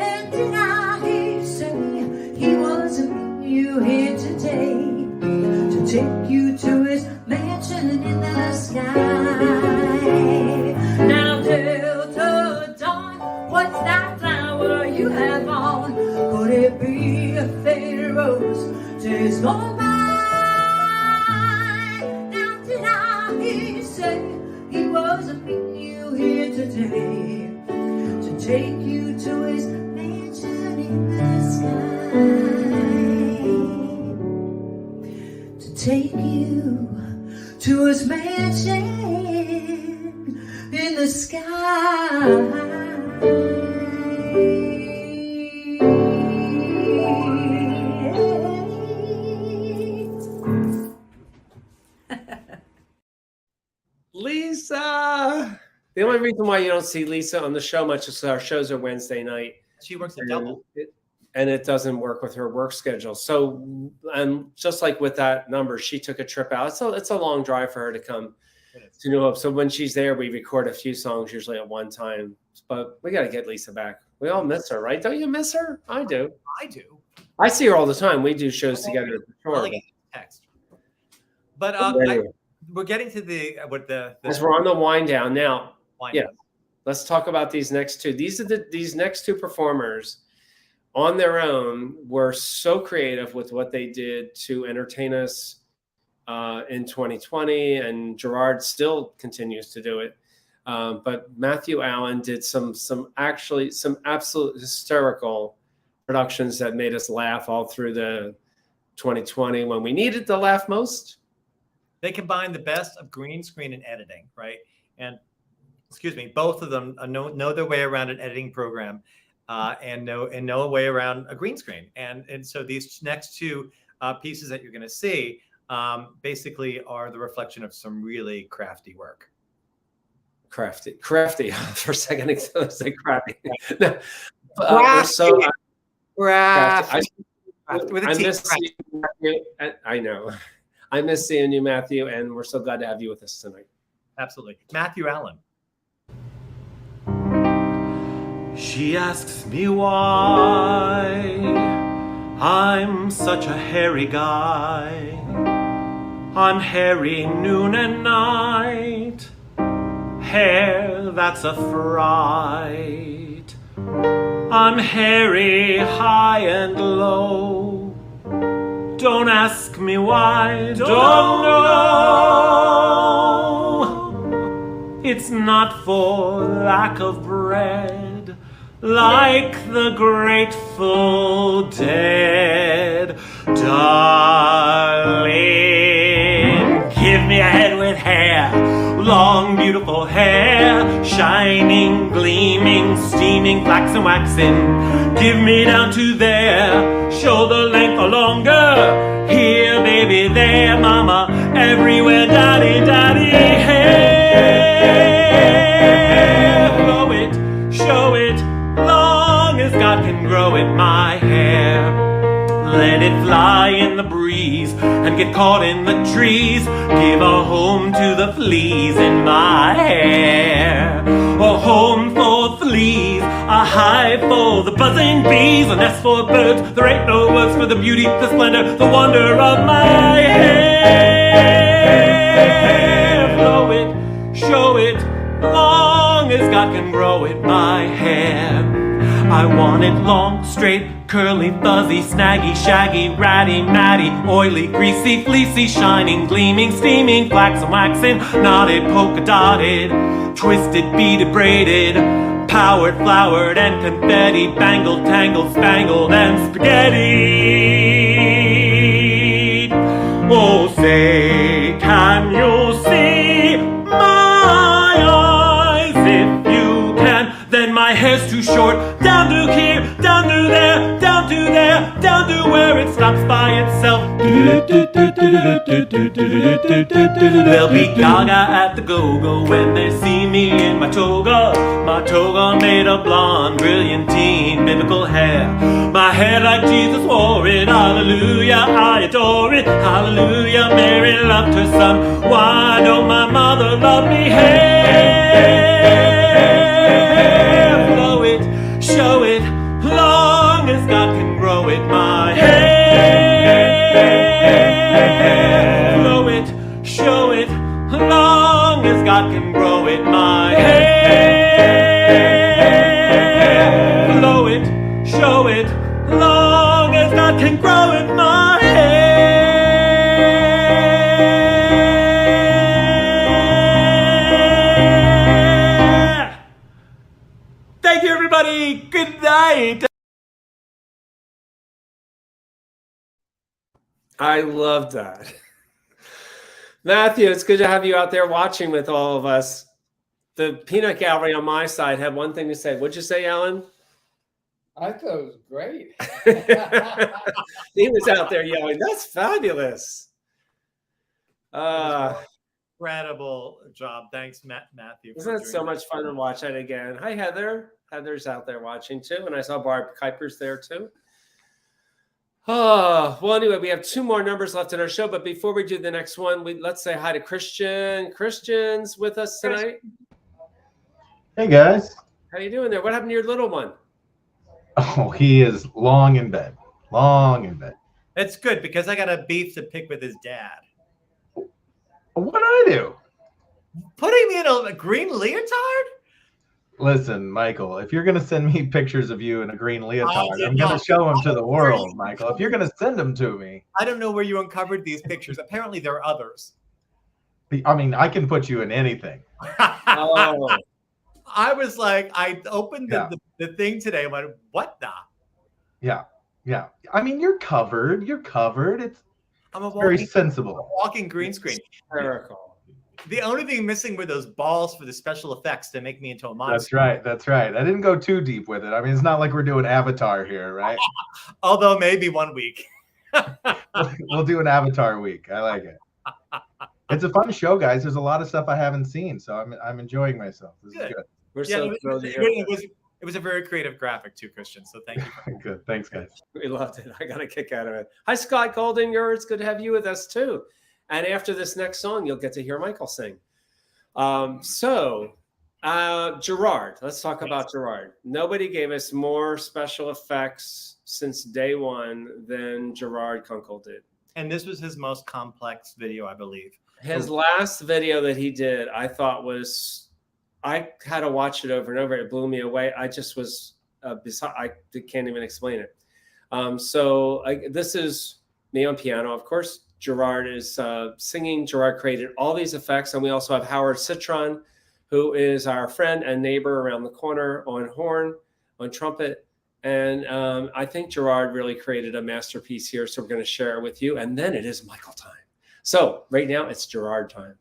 And did I hear you say he wasn't meeting you here today to take you to his mansion in the sky? Now Delta knows I'm meeting you here today to take you to his mansion in the sky. To take you to his mansion in the sky. Lisa. The only reason why you don't see Lisa on the show much is our shows are Wednesday night. She works a double. And it doesn't work with her work schedule. So, and just like with that number, she took a trip out. So it's a long drive for her to come to New Hope. So when she's there, we record a few songs usually at one time. But we got to get Lisa back. We all miss her, right? Don't you miss her? I do. I do. I see her all the time. We do shows together. I like text. But we're getting to the as we're on the wind down now. Wind yeah, down. Let's talk about these next two. These next two performers on their own were so creative with what they did to entertain us in 2020, and Gerard still continues to do it. But Matthew Allen did some absolute hysterical productions that made us laugh all through the 2020 when we needed to laugh most. They combine the best of green screen and editing, right? And excuse me, both of them know their way around an editing program. And know a way around a green screen. And so these next two pieces that you're going to see basically are the reflection of some really crafty work. Crafty. For a second, I said crafty. No, we're so crafty. I miss seeing you, I know. I miss seeing you, Matthew, and we're so glad to have you with us tonight. Absolutely. Matthew Allen. She asks me why I'm such a hairy guy. I'm hairy noon and night, hair that's a fright. I'm hairy high and low. Don't ask me why, don't know. It's not for lack of bread, like the Grateful Dead. Darling, give me a head with hair, long beautiful hair, shining, gleaming, steaming, flaxen, waxing. Give me down to there, shoulder length or longer. Here, baby, there, mama, everywhere, daddy, daddy, hair. Blow it, show it, long as God can grow it, my hair. Let it fly in the breeze and get caught in the trees. Give a home to the fleas in my hair. A home for fleas, a hive for the buzzing bees, a nest for birds. There ain't no words for the beauty, the splendor, the wonder of my hair. Blow it, show it, long as God can grow it, my hair. I want it long, straight, curly, fuzzy, snaggy, shaggy, ratty, matty, oily, greasy, fleecy, shining, gleaming, steaming, flaxen, waxen, knotted, polka dotted, twisted, beaded, braided, powered, flowered, and confetti, bangled, tangled, spangled, and spaghetti. Oh, say, can you see my eyes? If you can, then my hair's too short. Down to here, down to there, down to there, down to where it stops by itself. They'll be gaga at the go-go when they see me in my toga made of blonde, brilliantine, biblical hair. My hair like Jesus wore it, hallelujah, I adore it, hallelujah. Mary loved her son, why don't my mother love me? Hair, blow it, show it, long as God can grow it, my hair. Blow it, show it, long as God can grow it, my hair. Blow it, show it, long as God can grow it, my hair. night. I love that. Matthew, it's good to have you out there watching with all of us. The peanut gallery on my side had one thing to say. What'd you say, Alan? I thought it was great. He was out there yelling, "That's fabulous." Incredible job. Thanks, Matthew. Isn't that so much fun to watch that again? Hi, Heather. Heather's out there watching too. And I saw Barb Kuiper's there too. Oh, well, anyway, we have 2 more numbers left in our show. But before we do the next one, let's say hi to Christian. Christian's with us tonight. Hey, guys. How you doing there? What happened to your little one? Oh, he is long in bed. Long in bed. That's good because I got a beef to pick with his dad. What did I do? Put him in a green leotard? Listen, Michael, if you're going to send me pictures of you in a green leotard, I'm going not. to show them to the world, Michael. If you're going to send them to me. I don't know where you uncovered these pictures. Apparently, there are others. I mean, I can put you in anything. Oh. I was like, I opened the thing today. I'm like, what the? Yeah. Yeah. I mean, you're covered. You're covered. It's very sensible. Walking green screen. Hysterical. The only thing missing were those balls for the special effects to make me into a monster. That's right. That's right. I didn't go too deep with it. I mean, it's not like we're doing Avatar here, right? Although maybe one week. We'll do an Avatar week. I like it. It's a fun show, guys. There's a lot of stuff I haven't seen, so I'm enjoying myself. This is good. We're so thrilled to hear it was a very creative graphic too, Christian. So thank you. Good. Thanks, guys. We loved it. I got a kick out of it. Hi, Scott Golden. It's good to have you with us too. And after this next song, you'll get to hear Michael sing. Gerard. Let's talk about Gerard. Nobody gave us more special effects since day one than Gerard Kunkel did. And this was his most complex video, I believe. His last video that he did, I thought I had to watch it over and over. It blew me away. I just was I can't even explain it. This is me on piano, of course. Gerard is singing. Gerard created all these effects. And we also have Howard Citron, who is our friend and neighbor around the corner on horn, on trumpet. And I think Gerard really created a masterpiece here. So we're going to share it with you. And then it is Michael time. So right now it's Gerard time.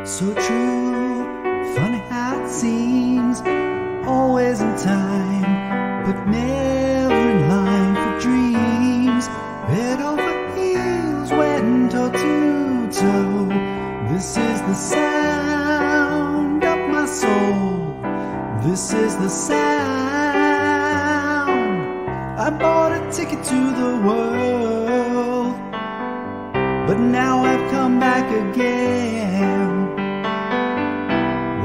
So true, funny how it seems, always in time, but never in line for dreams. Head over heels, went toe to toe. This is the sound of my soul. This is the sound. I bought a ticket to the world, but now I've come back again.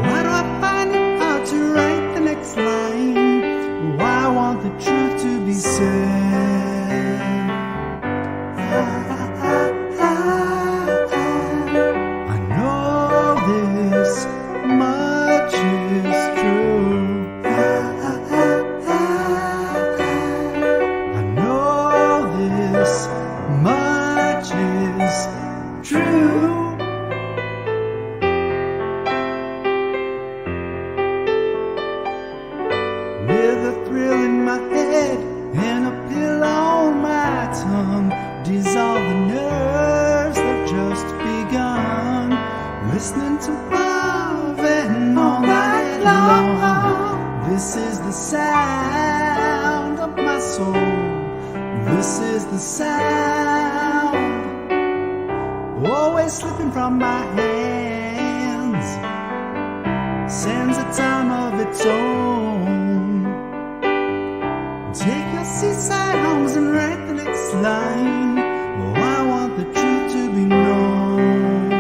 Why do I find it hard to write the next line? Why I want the truth to be said? I know this much is true. I know this much is true. With a thrill in my head and a pill on my tongue, dissolve the nerves that just begun. Listening to love and all night long. This is the sound of my soul. This is the sound, always slipping from my hands, sends a time of its own. Take your seaside homes and write the next line. Oh, I want the truth to be known.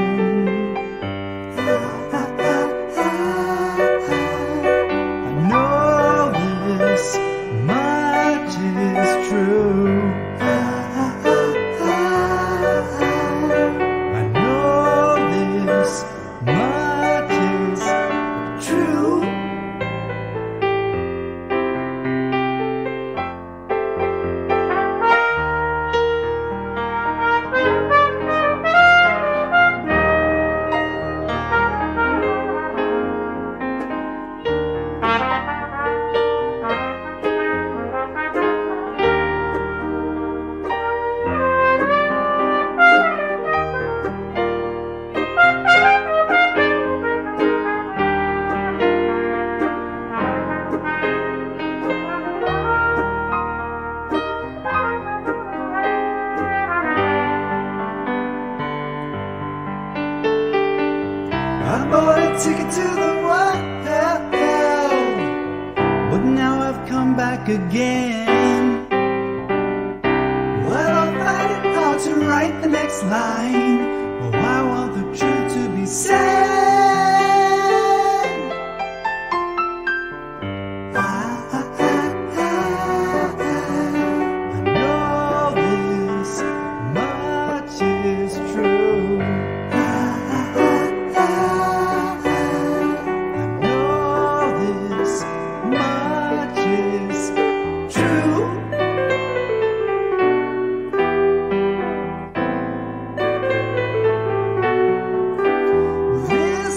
I know this much is true. I know this much is true. I bought a ticket to the wild, but now I've come back again. Well, I'll find it hard to write the next line. Oh, I want the truth to be said. I know this much is true. I know this much is true.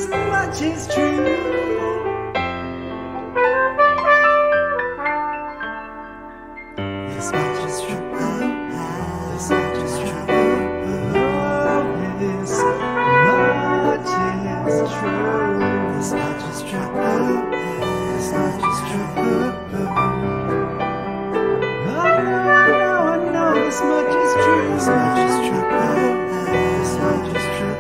This much is true. This much is true. This much is true. Oh, this much is true. This much is true. This much is true. I know this much is true. This much is true. This much is true.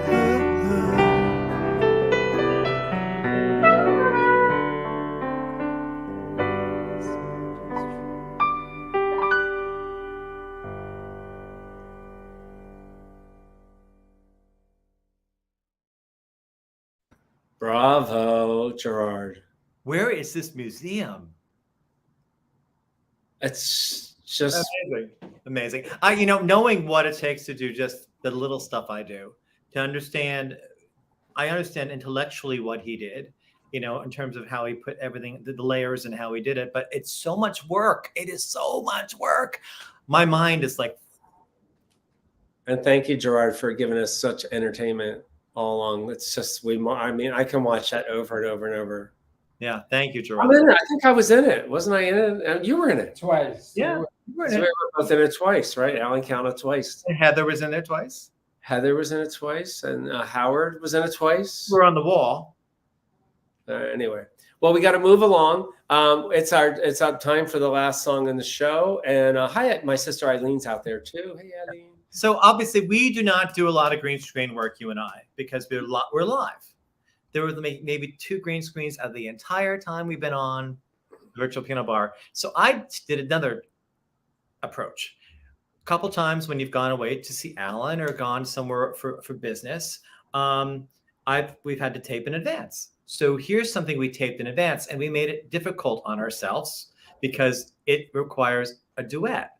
Bravo, Gerard. Where is this museum? It's just Amazing. Knowing what it takes to do just the little stuff I do, to understand, I understand intellectually what he did, in terms of how he put everything, the layers and how he did it. But it's so much work. It is so much work. My mind is like. And thank you, Gerard, for giving us such entertainment all along. It's just I can watch that over and over and over. Yeah, thank you, I'm Gerard. in it. I think I was in it. Wasn't I in it? And you were in it. Twice. Yeah, So we were both in it twice, right? Alan counted twice. And Heather was in there twice. Heather was in it twice, and Howard was in it twice. We're on the wall. Anyway, well, we got to move along. It's our time for the last song in the show. And hi, my sister Eileen's out there too. Hey, Eileen. So obviously, we do not do a lot of green screen work, you and I, because we're live. There were maybe 2 green screens of the entire time we've been on Virtual Piano Bar. So I did another approach. A couple times when you've gone away to see Alan or gone somewhere for business, we've had to tape in advance. So here's something we taped in advance, and we made it difficult on ourselves because it requires a duet,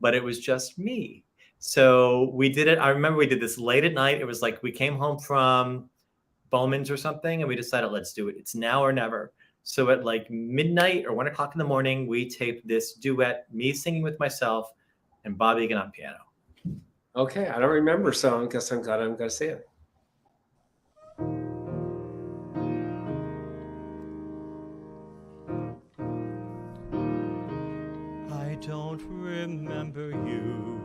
but it was just me. So we did it. I remember we did this late at night. It was like we came home from Bowman's or something, and we decided, let's do it. It's now or never. So at like midnight or 1 o'clock in the morning, we taped this duet, me singing with myself and Bob Egan on piano. Okay, I don't remember, so I guess I'm glad I'm going to see it. I don't remember you.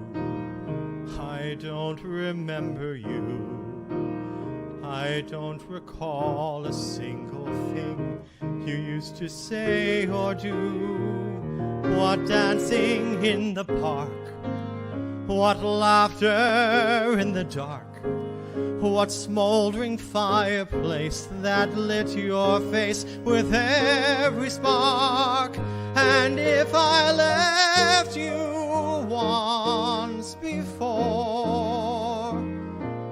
I don't remember you. I don't recall a single thing you used to say or do. What dancing in the park What laughter in the dark. What smoldering fireplace that lit your face with every spark. And if I left you once before,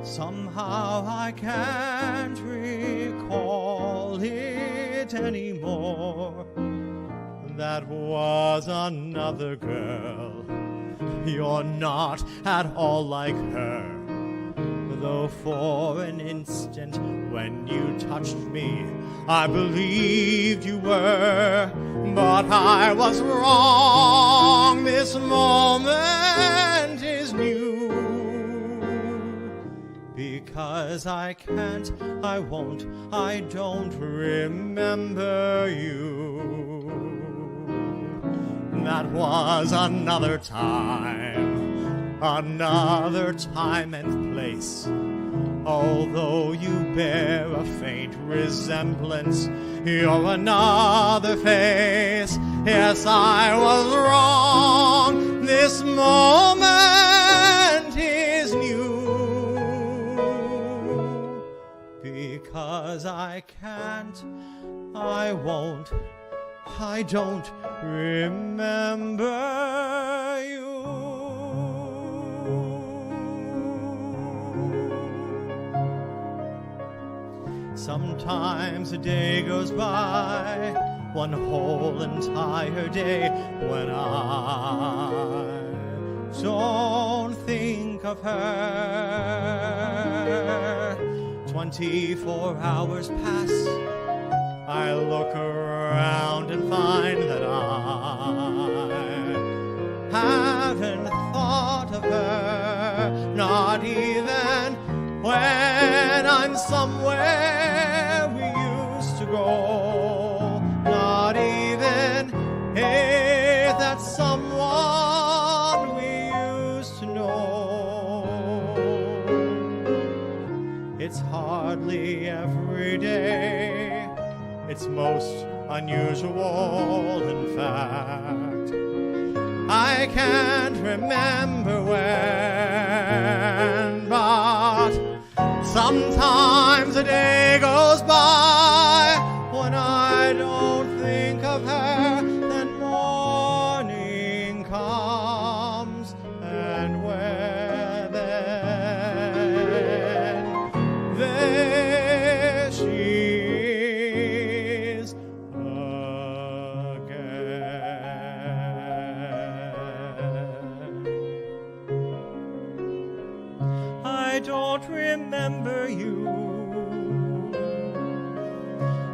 somehow I can't recall it anymore. That was another girl. You're not at all like her. Though for an instant when you touched me, I believed you were. But I was wrong. This moment is new. Because I can't, I won't, I don't remember you. That was another time and place. Although you bear a faint resemblance, you're another face. Yes, I was wrong. This moment is new. Because I can't, I won't, I don't remember you. Sometimes a day goes by, one whole entire day, when I don't think of her. 24 hours pass, I look around and find that I haven't thought of her, not even when I'm somewhere we used to go, not even if that's someone we used to know. It's hardly every day, it's most unusual, in fact. I can't remember when, but sometimes a day goes by when I don't think of her, then morning comes, and where then there she is again. I don't remember you.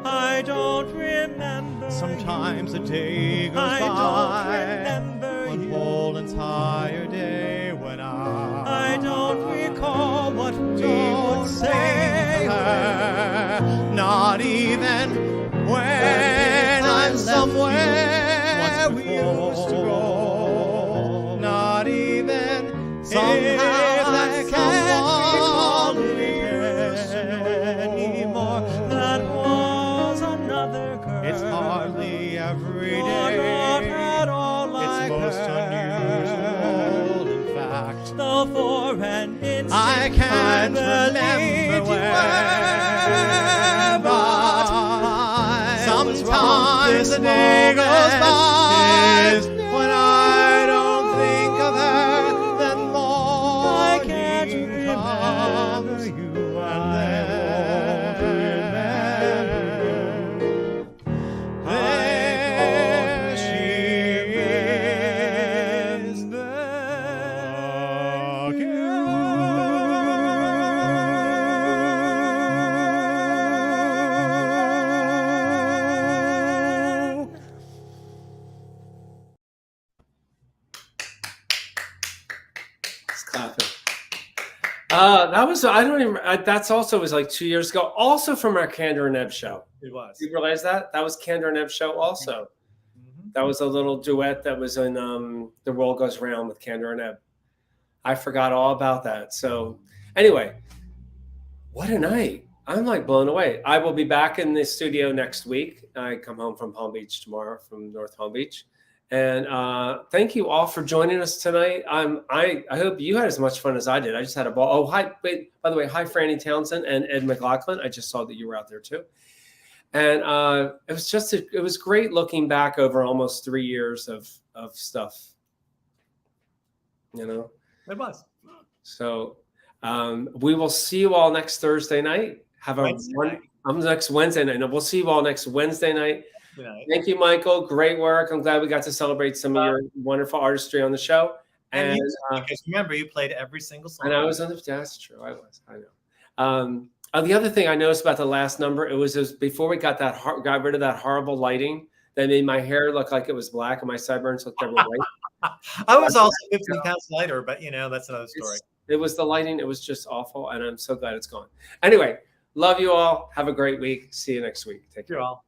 I don't remember. Sometimes a day goes by. I don't remember one whole entire day when I don't recall what we would say. Not even when I'm somewhere we used to go. Not even somehow I can't recall it anymore. That was another girl. It's hardly every day. Not at all like it's most unusual, in fact. Though for an instant I can't remember where, but sometimes the day goes by when I don't think of her, then morning comes, you and then there she is again. Let's clap it. That was, I don't even, that's also was like 2 years ago, also from our Candor and Ebb show. It was. You realize that? That was Candor and Ebb show also. That was a little duet that was in The World Goes Round with Candor and Ebb. I forgot all about that. So anyway, what a night. I'm like blown away. I will be back in the studio next week. I come home from Palm Beach tomorrow, from North Palm Beach. And thank you all for joining us tonight. I hope you had as much fun as I did. I just had a ball. Oh, hi! Wait, by the way, hi, Franny Townsend and Ed McLaughlin. I just saw that you were out there too. And it was just it was great looking back over almost 3 years of stuff. You know, It was. So we will see you all next Thursday night. Have a next Wednesday night. No, we'll see you all next Wednesday night. Thank you, Michael. Great work. I'm glad we got to celebrate some of your wonderful artistry on the show. And because remember, you played every single song. And I was on the. That's true. I was. I know. The other thing I noticed about the last number, it was before we got rid of that horrible lighting that made my hair look like it was black and my sideburns looked like white. I was also 15 pounds lighter, but that's another story. It was the lighting. It was just awful, and I'm so glad it's gone. Anyway, love you all. Have a great week. See you next week. Take care. You all.